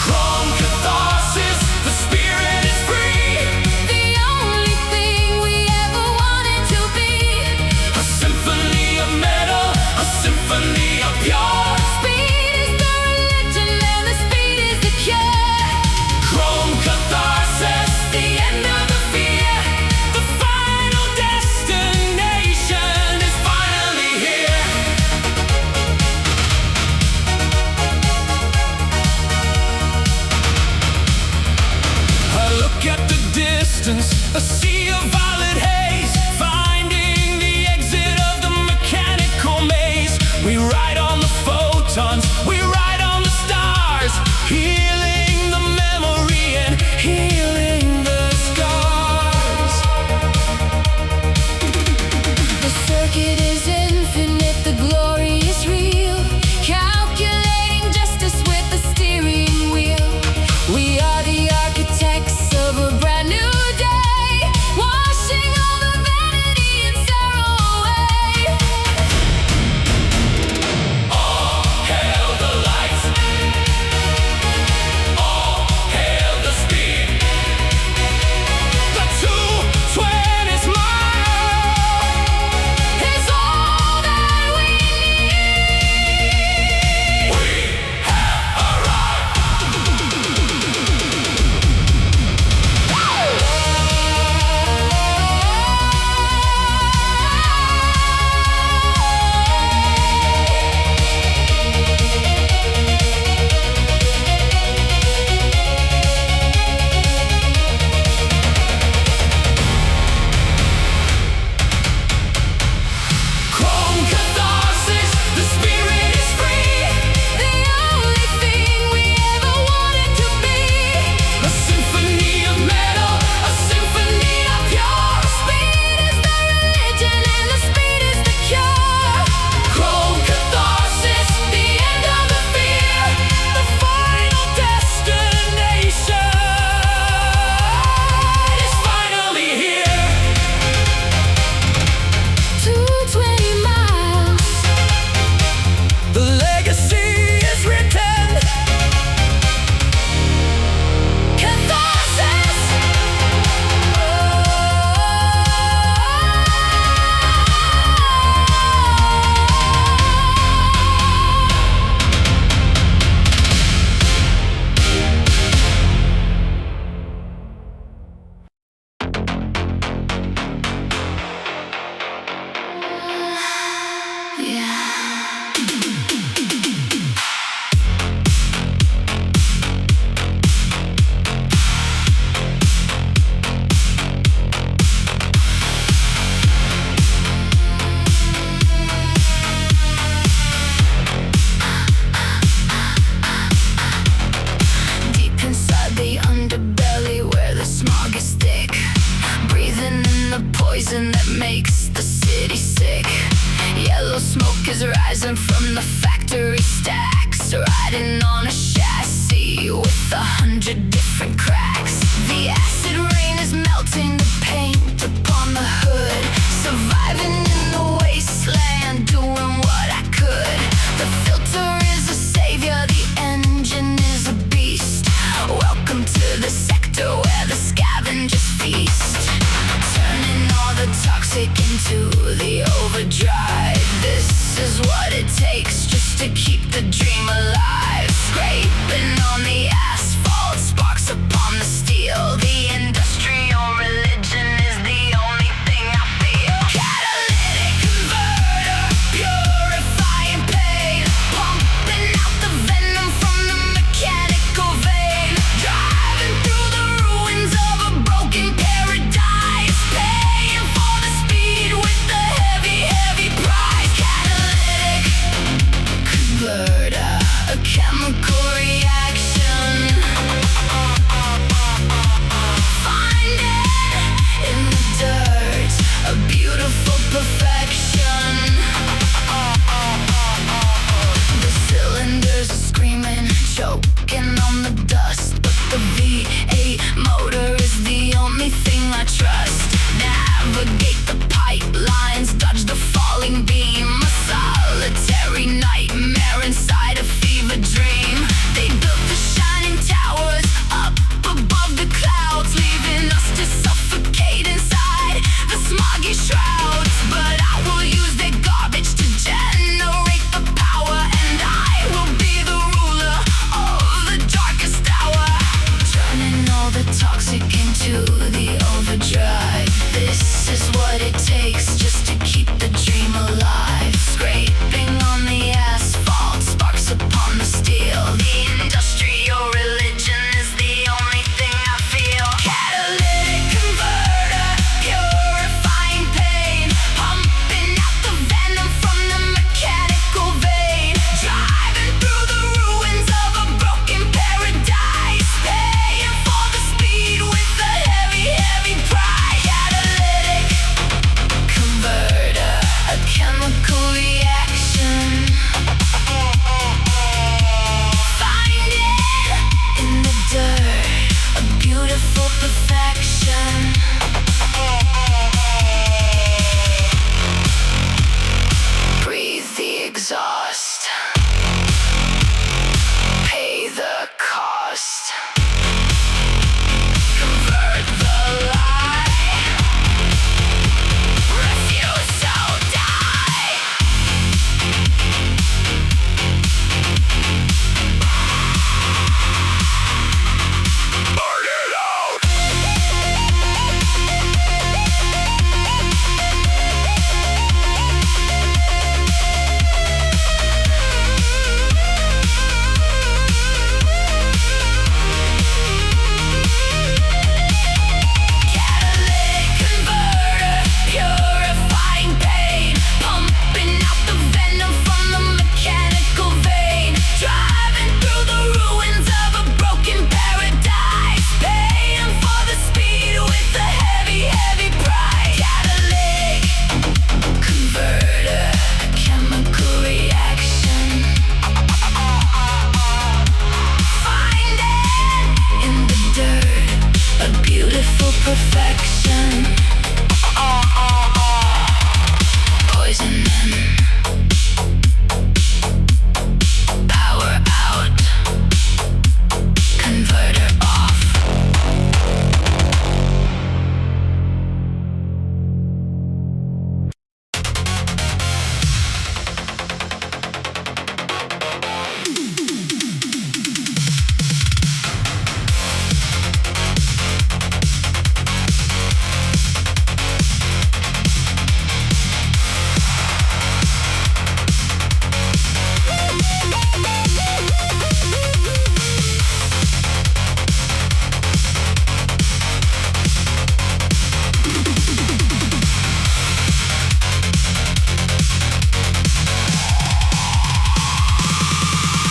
Chrome catharsis, the spirit is free. the only thing we ever wanted to be. A symphony of metal, a symphony of pure. Speed is the religion and the speed is the cure. Chrome catharsis, The end of the fear. the final destination is finally here. I look at the distance, a sea of violet haze, finding the exit of the mechanical maze. We ride on the photons, we ride on the stars, healing the memory and healing the scars. The circuit is infinite, the glory is real. Calculating justice with the steering wheel. We are the architects of a brand new day, washing all the vanity and sorrow away. Hail the lights, all hail the speed. The 220 mile It's all that we need. we have arrived. Chrome catharsis, the spirit is free. The only thing we ever wanted to be. A symphony of metal, a symphony of pure. Speed is the religion and the speed is the cure. Chrome catharsis, the end of the fear, the final destination is finally here. 220 miles. The legacy is written. Catharsis. Yeah. Deep inside the underbelly where the smog is thick, breathing in the poison that makes the city sick. Yellow smoke is rising from the factory stacks, riding on a chassis with 100 different cracks. The acid rain is melting the paint upon the hood, surviving in the wasteland, doing what I could. The filter is a savior, the engine is a beast. Welcome to the sector where the scavengers feast, turning all the toxic into the overdrive. This is what it takes just to keep the dream alive. Scraping on the asphalt, sparks upon the steel. The industrial religion is the only thing I feel. Catalytic converter, pure toxic into the overdrive. This is what it takes just to keep the dream alive. Scraping on the asphalt, sparks upon the steel. The industrial religion is the only thing I feel. Catalytic converter, purifying pain, pumping out the venom from the mechanical vein, driving through the ruins of a broken paradise, paying for the speed with a heavy, heavy price. Catalytic converter, a chemical reaction. Find it in the dirt, a beautiful perfection. Breathe the exhaust, pay the cost. Convert the lie, refuse or die. Burn it out. Catalytic converter, purifying pain, pumping out the venom from the mechanical vein, driving through the ruins of a broken paradise, paying for the speed with a heavy, heavy price. Catalytic converter, a chemical reaction. Find it in the dirt, a beautiful perfection. Poison in, power out, converter off.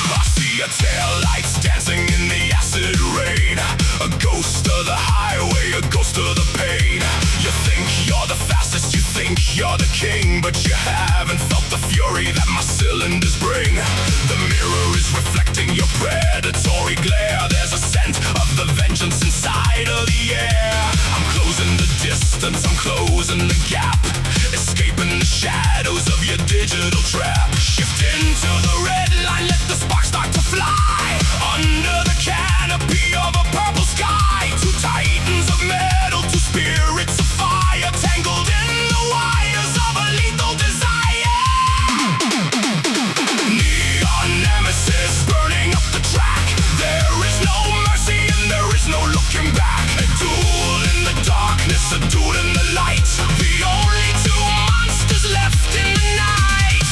I see your taillights dancing in the acid rain. A ghost of the highway, a ghost of the pain. You think you're the fastest, you think you're the king, but you haven't felt the fury that my cylinders bring. The mirror is reflecting your predatory glare. There's a scent of the vengeance inside of the air. I'm closing the distance, I'm closing the gap, escaping the shadows of your digital trap. Shift into the red line, let the sparks start to fly. Under the canopy of a purple sky, two titans of metal, two spirits of fire, tangled in the wires of a lethal desire. Neon nemesis burning up the track. There is no mercy and there is no looking back. A duel in the darkness, a duel in the light. The only two monsters left in the night.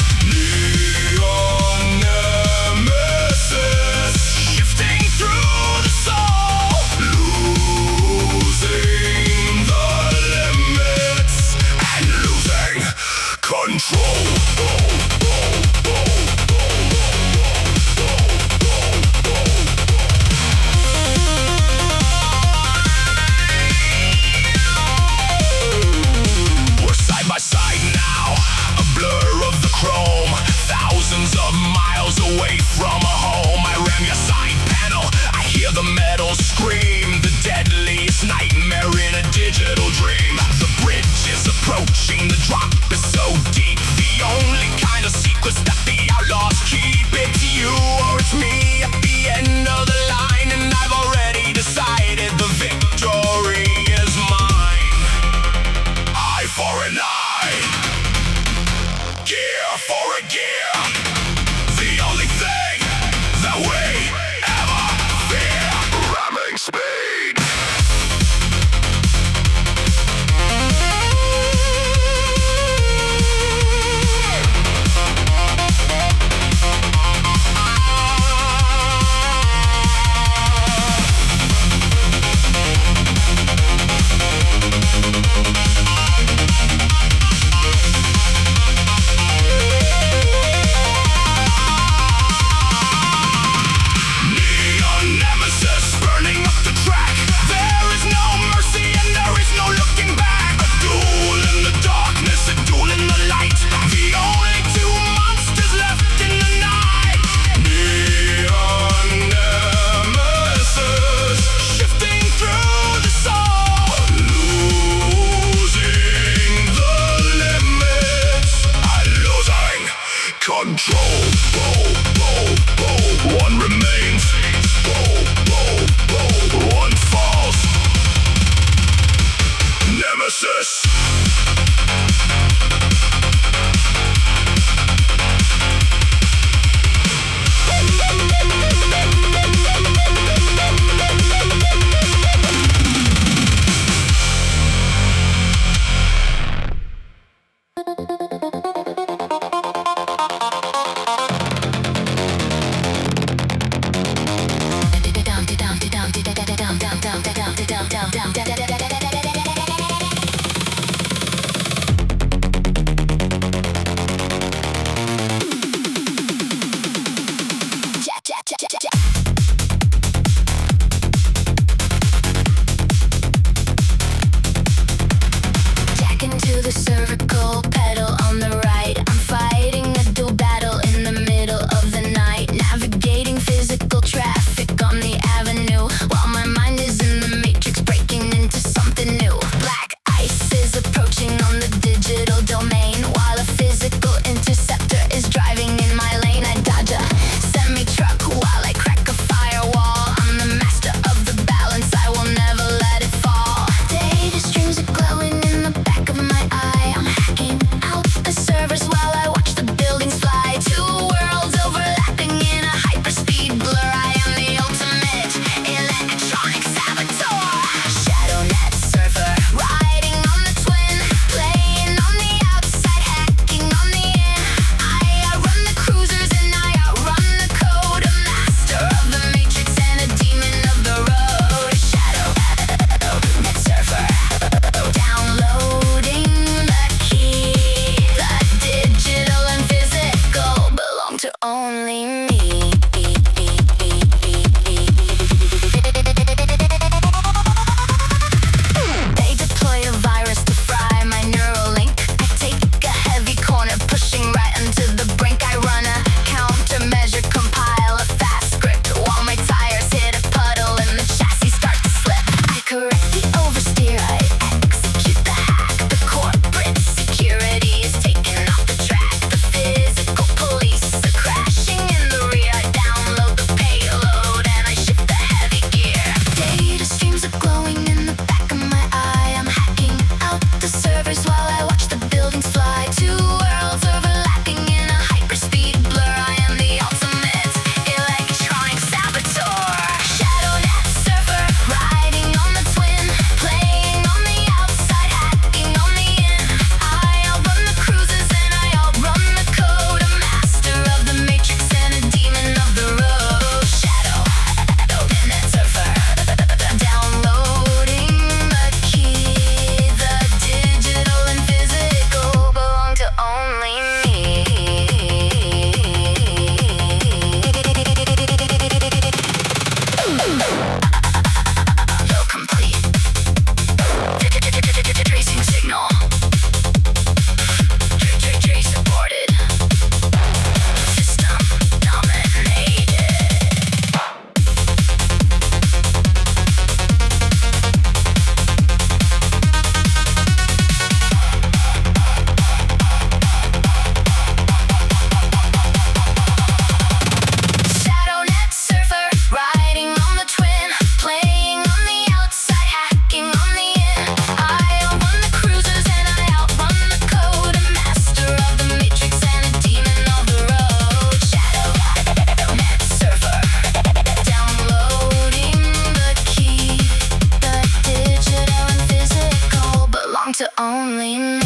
to only me.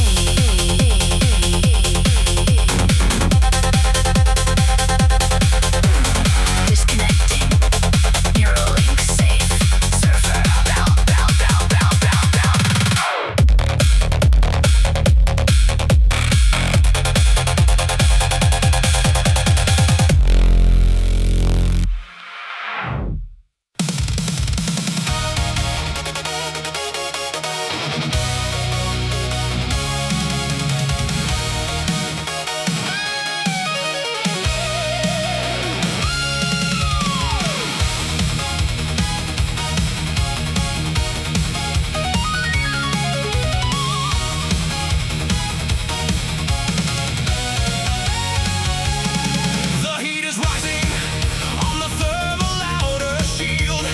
Disconnecting. Neuralink safe. Surfer. Bow, bow, bow, bow, bow, bow. The heat is rising on the thermal outer shield.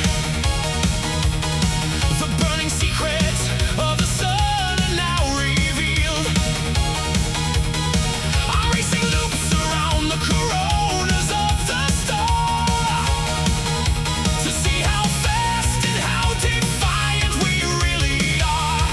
The burning secrets of the sun are now revealed. I'm racing loops around the coronas of the star to see how fast and how defiant we really are.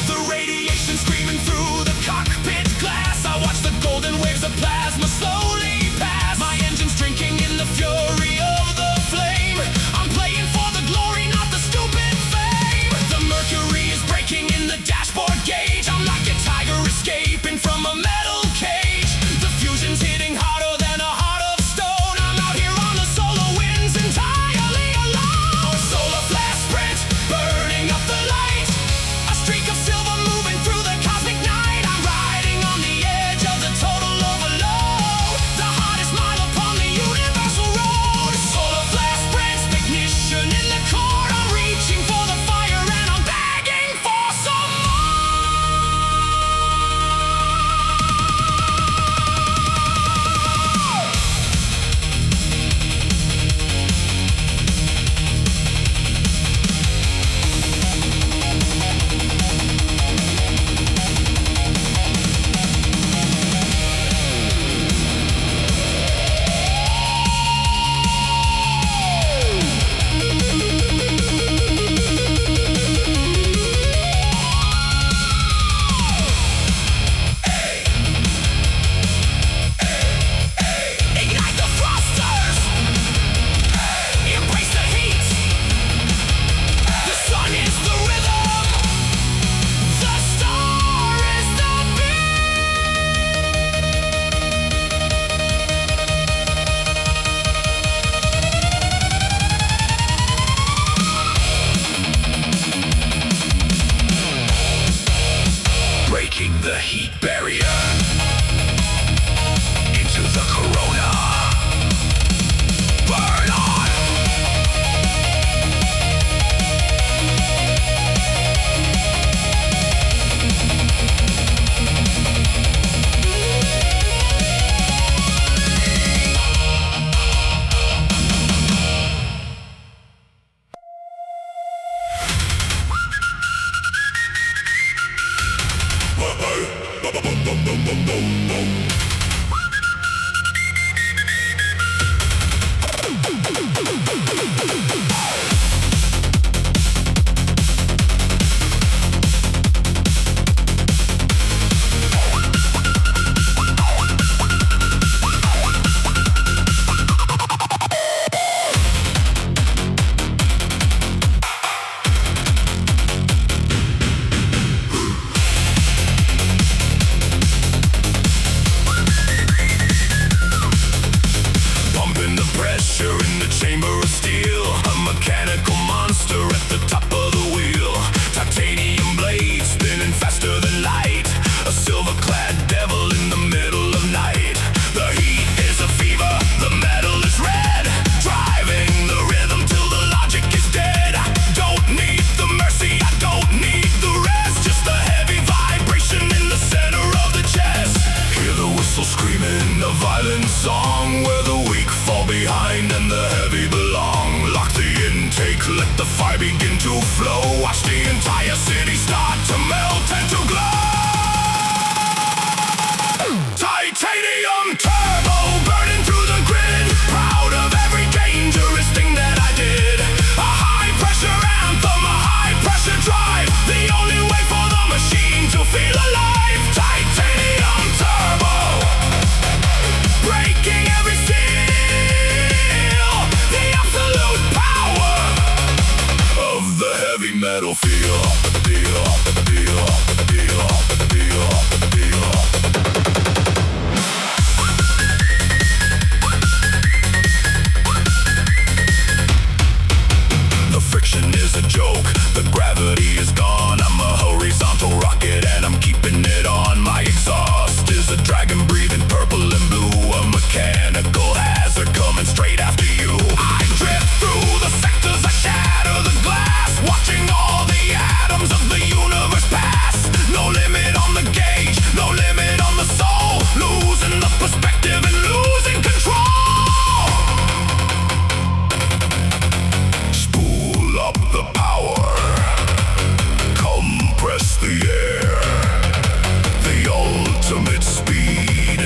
The radiation screaming through the cockpit glass. I watch the golden waves of plasma slowly pass. My engine's drinking in the fury of the flame. I'm playing for the glory, not the stupid fame. The mercury is breaking in the dashboard gauge. I'm like a tiger escaping from a metal cage. The fusion's hitting harder than a heart of stone. I'm out here on the solar winds entirely alone. Solar flash sprint, burning up the light. A streak of silver moving through the cosmic night. I'm riding on the edge of the total overload. The hardest mile upon the universal road. Solar flash sprint, ignition in the core. I'm reaching for the fire and I'm begging for some more. Ignite the thrusters. Embrace the heat. The sun is the rhythm. The star is the beat. Breaking the heat barrier into the corona. Burn on! Pumping the pressure in the chamber of steel. A mechanical monster at the top of the wheel. Titanium blades spinning faster than light. A silver-clad devil in the middle of night. The heat is a fever, the metal is red. Driving the rhythm till the logic is dead. I don't need the mercy, I don't need the rest. Just the heavy vibration in the center of the chest. Hear the whistle screaming, a violent song where the weak fall behind and the heavy belong. Lock the intake, let the fire begin to flow. Watch the entire city start to melt and to glow. Titanium turbo burning through the grid. Proud of every dangerous thing that I did. A high pressure anthem, a high pressure drive. The metal feel, feel, feel, feel, feel, feel. The friction is a joke, the gravity is gone. I'm a horizontal rocket and I'm keeping it on. My exhaust is a dragon breathing purple and blue, a mechanical hazard coming straight after you. I drift through the sectors, I shatter the glass, watching all the atoms of the universe pass. No limit on the gauge, no limit on the soul, losing the perspective and losing control. Spool up the power, compress the air. The ultimate speed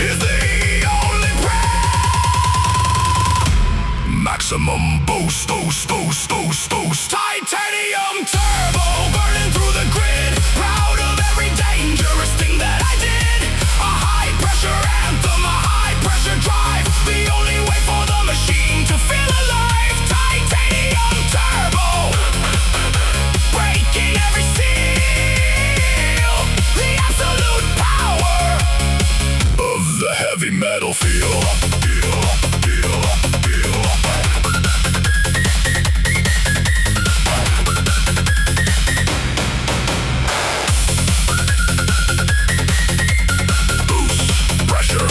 is the only prayer. Maximum boost, boost, boost, boost, boost. Titanium turbo burning through the grid. Proud of every dangerous thing that I did. A high pressure anthem, a high pressure drive. The only way for the machine to feel alive. Titanium turbo, breaking every seal. The absolute power of the heavy metal feel, feel, feel, feel. Boost, pressure,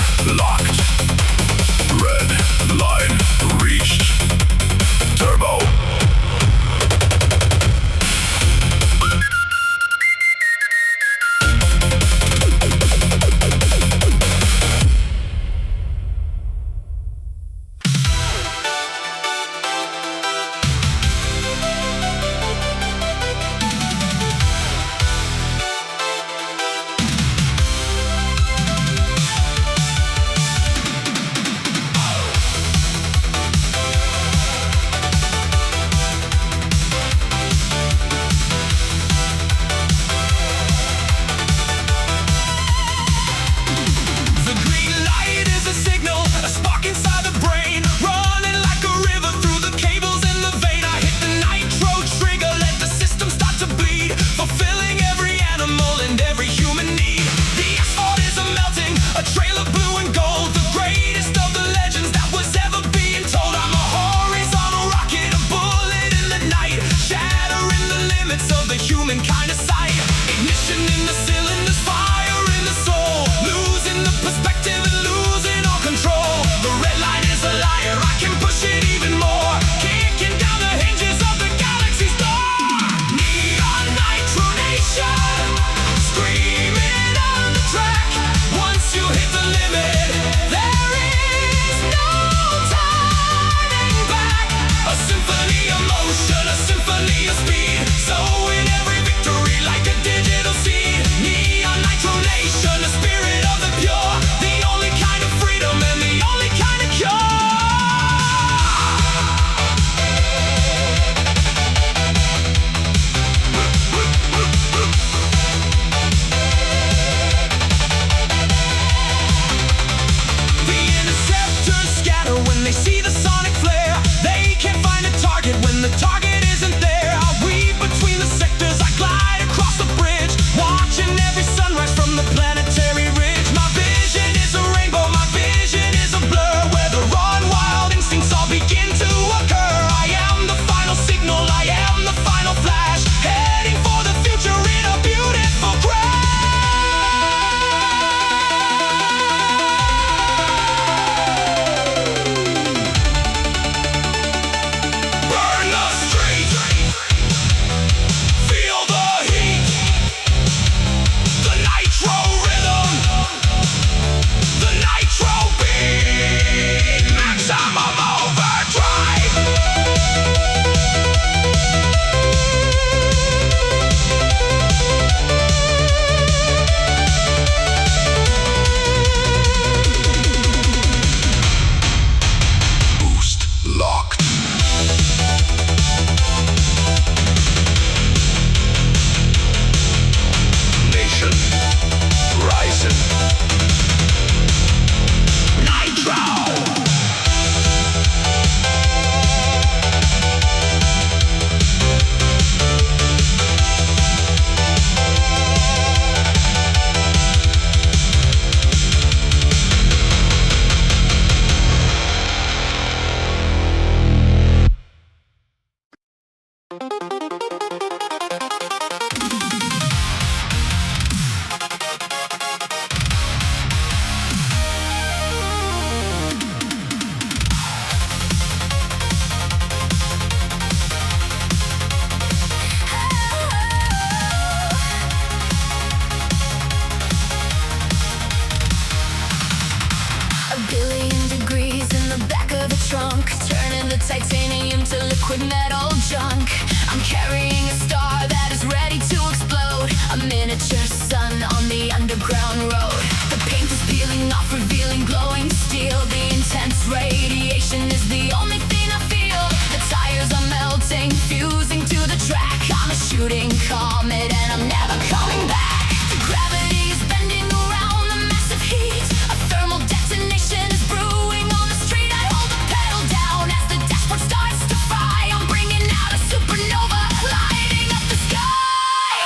with metal junk. I'm carrying a star that is ready to explode, a miniature sun on the underground road. The paint is peeling off, revealing glowing steel. The intense radiation is the only thing I feel. The tires are melting, fusing to the track. I'm a shooting comet and I'm never coming back. The gravity is bending around the massive heat. A thermal detonation is brewing on the street. I hold the pedal down as the dashboard starts to fry. I'm bringing out a supernova, lighting up the sky.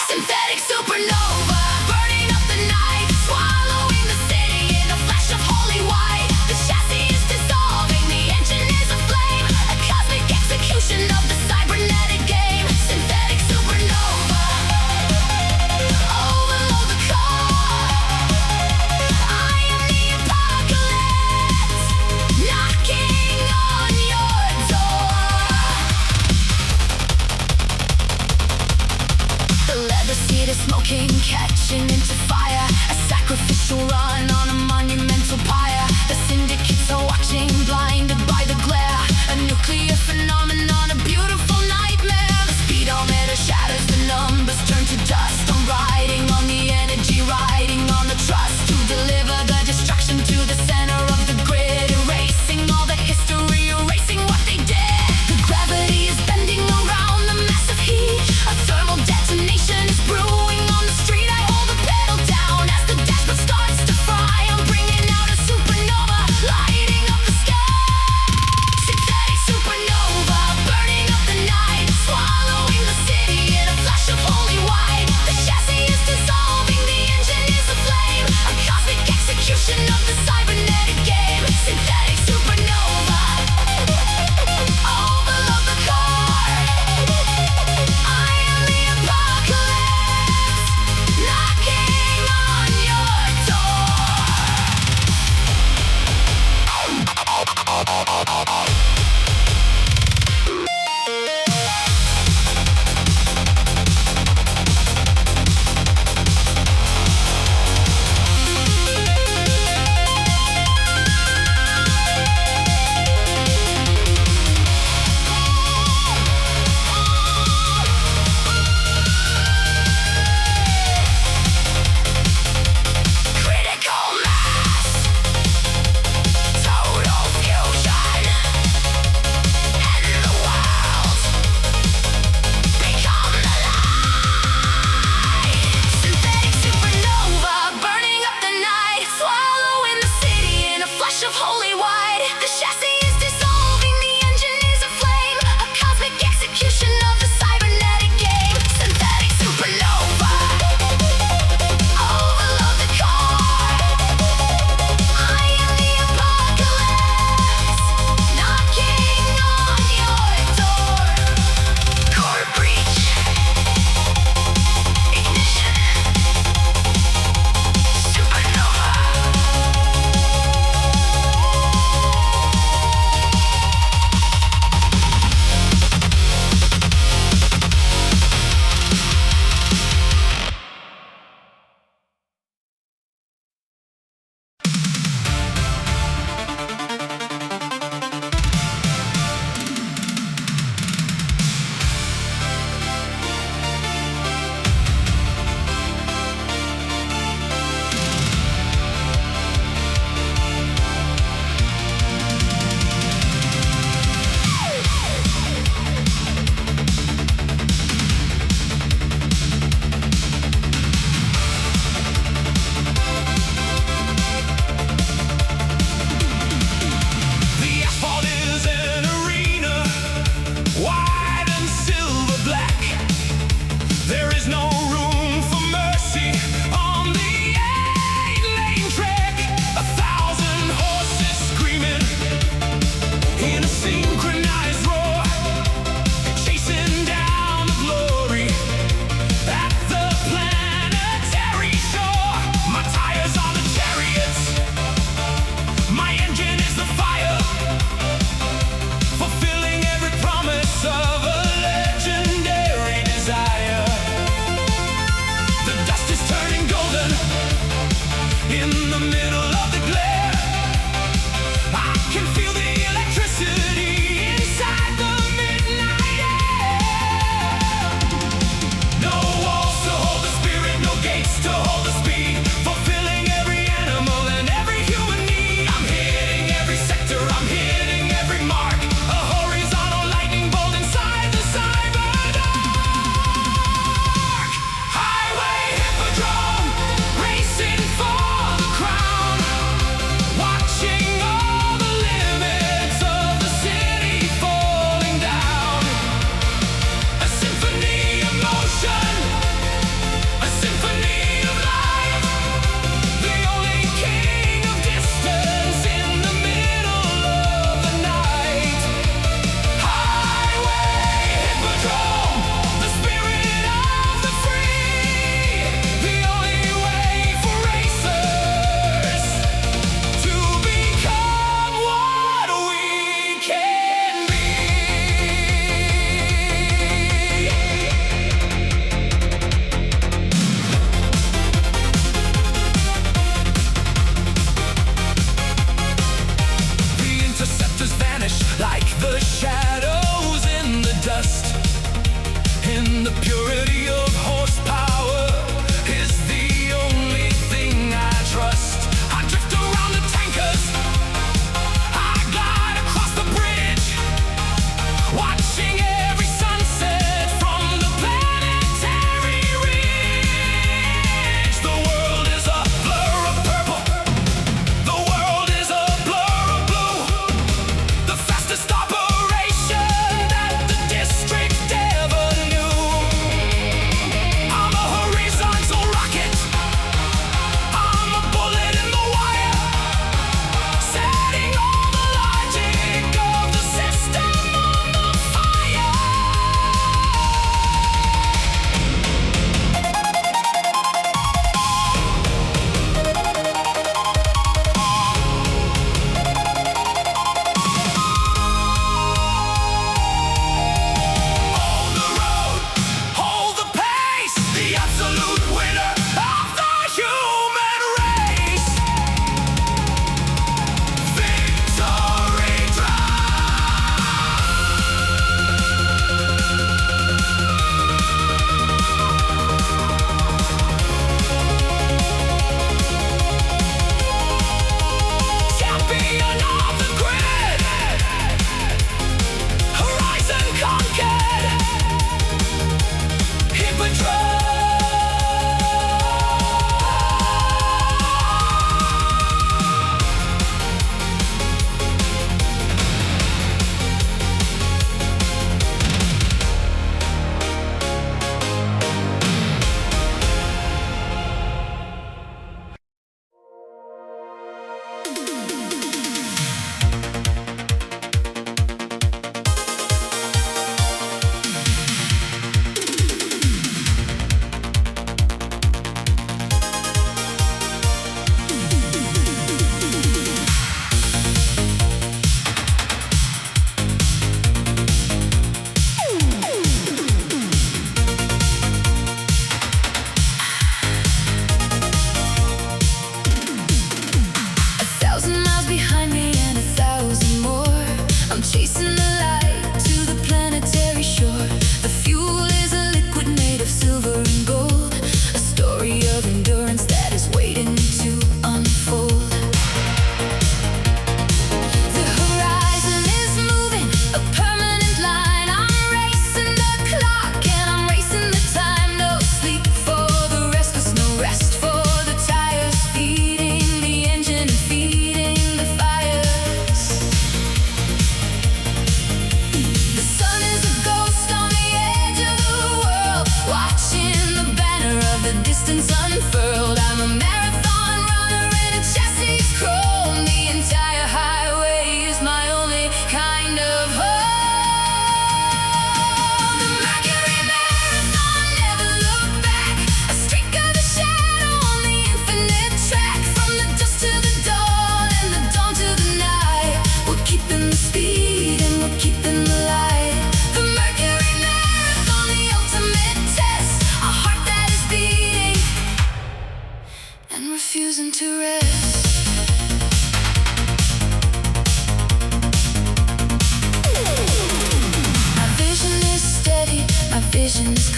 Synthetic supernova, burning up the night, swallowing the city in a flash of holy white. The chassis is dissolving, the engine is aflame, a cosmic execution of the cybernetic game. Synthetic supernova, overload the car. I am the apocalypse, knocking on your door. The leather seat is smoking, catching into fire. A sacrificial run on a monumental pyre. The syndicates are watching, blinded by the glare. A nuclear phenomenon, a beautiful nightmare. The speedometer shatters, the numbers turn to dust. I'm riding on the energy, riding on the trust to deliver the destruction to the center of the grid. Erasing all the history, erasing what they did. The gravity is bending around the massive heat. A thermal detonation is brewing on the street. I hold the pedal down as the dashboard starts to fry. I'm bringing out a supernova, lighting up the sky. Synthetic supernova, burning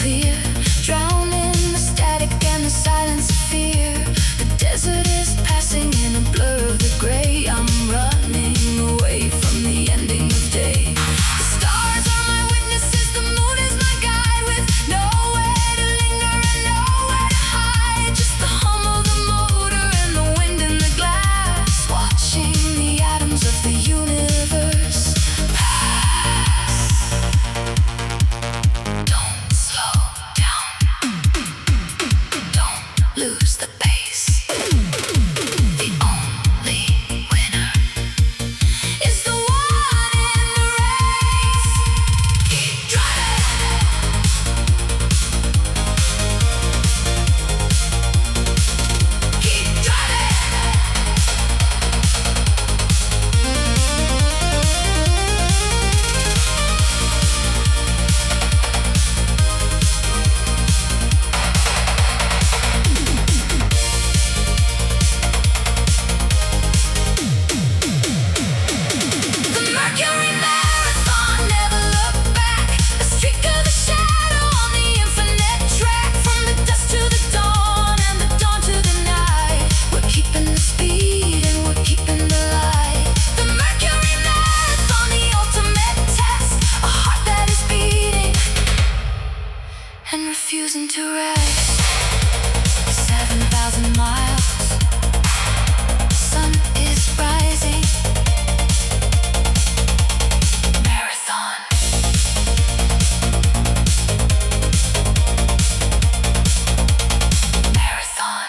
clear, drown in the static and the silence of fear. The desert is passing in a blur of the gray. I'm running away from the ending of day. The stars are my witnesses, the moon is my guide, with nowhere to linger and nowhere to hide. Just the hum of the motor and the wind in the glass, watching the atoms of the universe pass. Don't slow down, don't lose the pace. The only winner is the one in the race. Keep driving, keep driving. The Mercury Marathon, never look back. A streak of the shadow on the infinite track. From the dusk to the dawn and the dawn to the night, we're keeping the speed and we're keeping the light. The Mercury Marathon, the ultimate test. A heart that is beating and refusing to rest. 7,000 miles, sun is rising. Marathon. Marathon.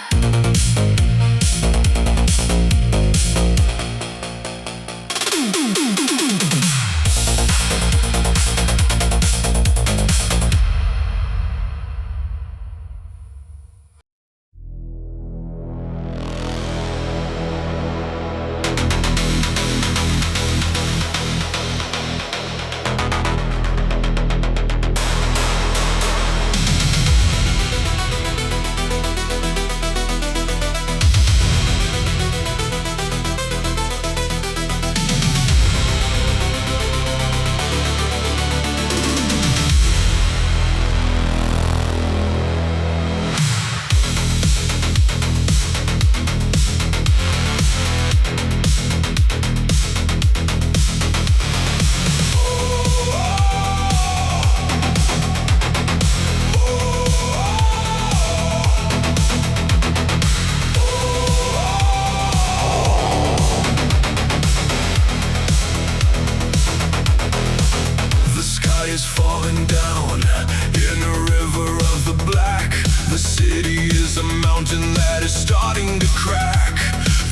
The sky is falling down in a river of the black. The city is a mountain that is starting to crack.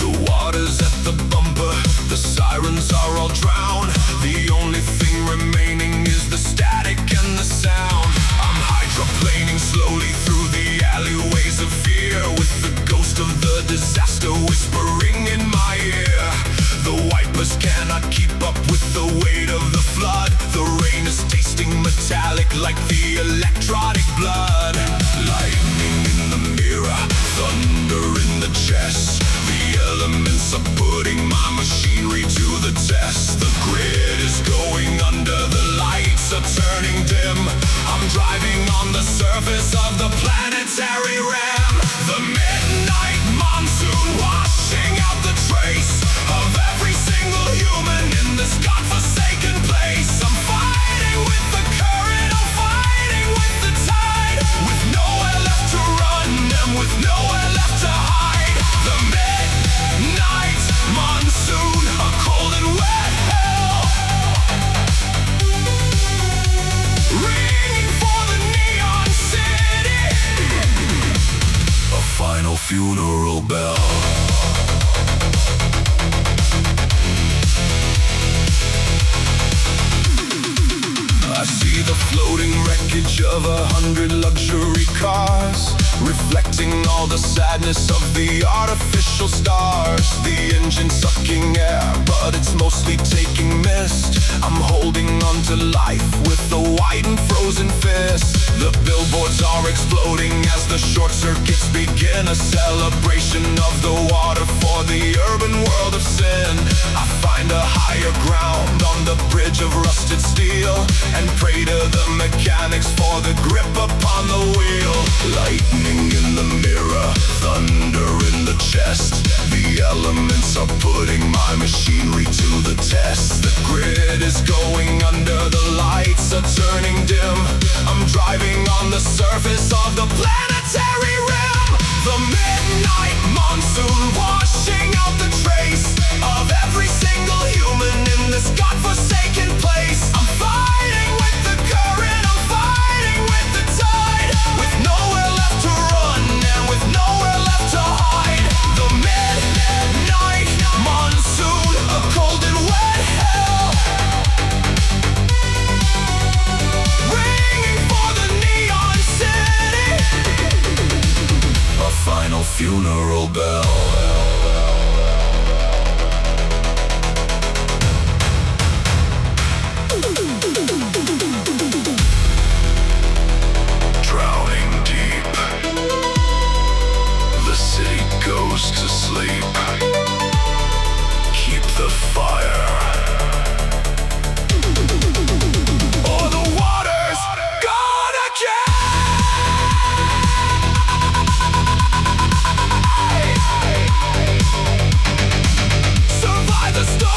The water's at the bumper, the sirens are all drowned. The only thing remaining is the static and the sound. I'm hydroplaning slowly through the alleyways of fear, with the ghost of the disaster whispering in my ear. The wipers cannot keep up with the weight of the flood. The rain is tasting metallic like the electronic blood. Lightning in the mirror, thunder in the chest. The elements are putting my machinery to the test. The grid is going under, the lights are turning dim. I'm driving on the surface of the planetary rim. The midnight monsoon washing out the trace of every single human in this godforsaken place. I'm fighting with the current, I'm fighting with the tide, with nowhere left to run and with nowhere left to hide. The midnight monsoon, a cold and wet hell, ringing for the neon city, a final funeral bell. I see the floating wreckage of 100 luxury cars, reflecting all the sadness of the artificial stars. The engine sucking air, but it's mostly taking mist. I'm holding on to life with a white and frozen fist. The billboards are exploding as the short circuits begin, a celebration of the water for the urban world of sin. I find a higher ground on the bridge of rusted steel and pray to the mechanics for the grip upon Lightning in the mirror, thunder in the chest. The elements are putting my machinery to the test. The grid is going under, the lights are turning dim. I'm driving on the surface of the planetary rim. The midnight monsoon washing out the trace of every single human in this godforsaken place. I'm fighting with the current, I'm fighting with the tide, with nowhere left to run and with nowhere left to hide. The midnight monsoon, a cold and wet hell, ringing for the neon city, a final funeral bell. Drowning deep, the city goes to sleep. Keep the fire, or the water's gonna survive the storm.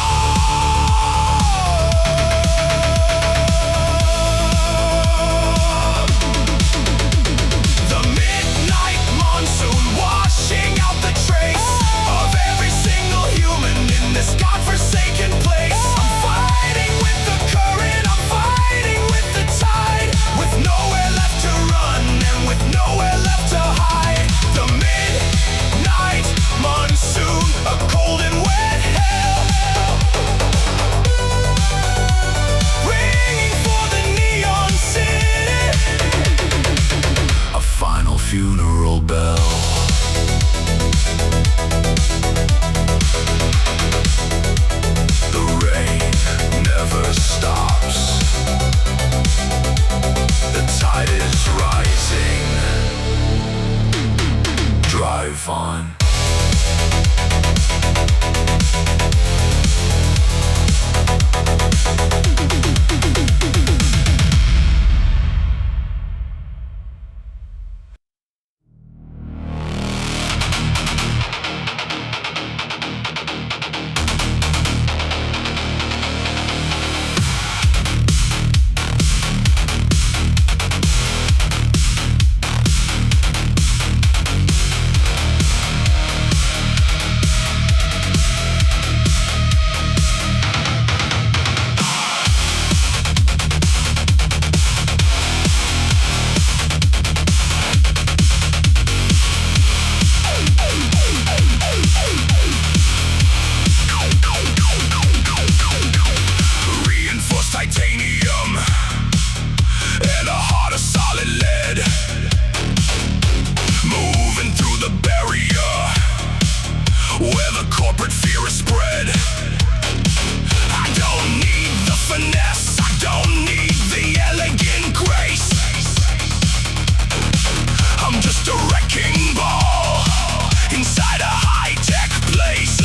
The midnight monsoon washing out the trace of every single human in this godforsaken place. I'm fighting with the current, I'm fighting with the tide, with nowhere left to run and with nowhere left to hide. The midnight monsoon, a cold and wet hell, ringing for the neon city, a final funeral bell. The rain never stops, the tide is rising. Drive on. Reinforced titanium and a heart of solid lead, moving through the barrier where the corporate fear is spread. I don't need the finesse, I don't need the elegant grace. I'm just a wrecking ball inside a high-tech place.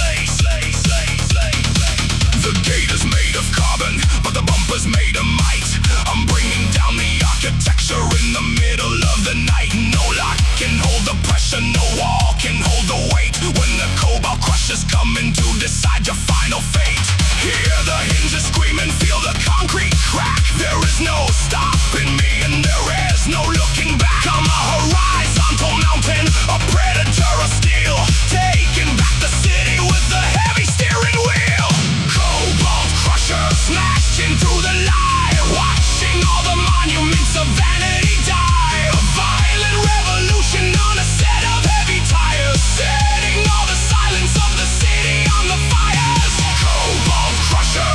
The gate is made of carbon, but the bumper's made of might. I'm bringing down the architecture in the middle of the night. No lock can hold the pressure, no wall can hold the weight. When the cobalt crushers coming to decide your final fate. Hear the hinges screaming, feel the concrete crack. There is no stopping me and there is no looking back. I'm a horizontal mountain, a predator of steel, taking back the city with the heavy steering wheel. Cobalt crusher smashing through the lie, watching all the monuments of vanity die. A violent revolution on a set of heavy tires, setting all the silence of the city on the fires. Cobalt crusher,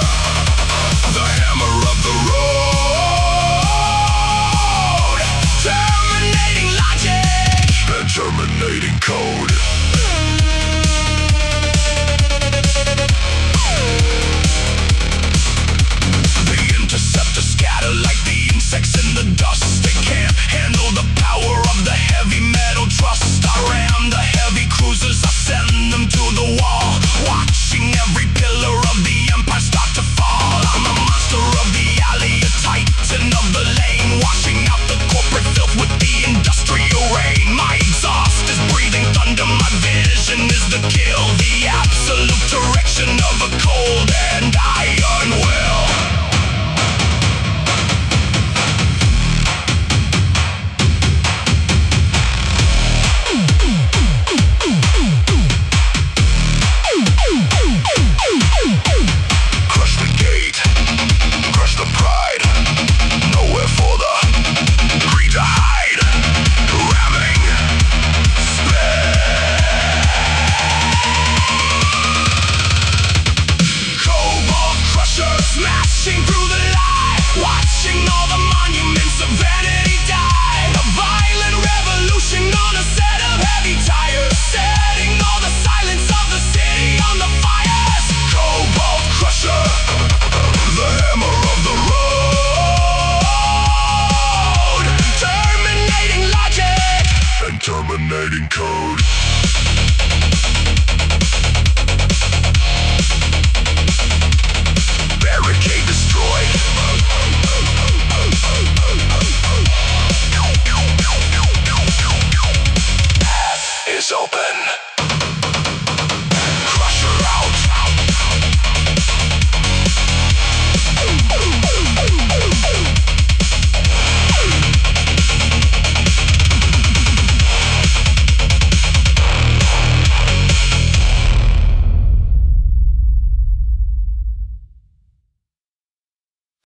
the hammer of the road, terminating logic and terminating code. The interceptors scatter like the insects in the dust. writing code.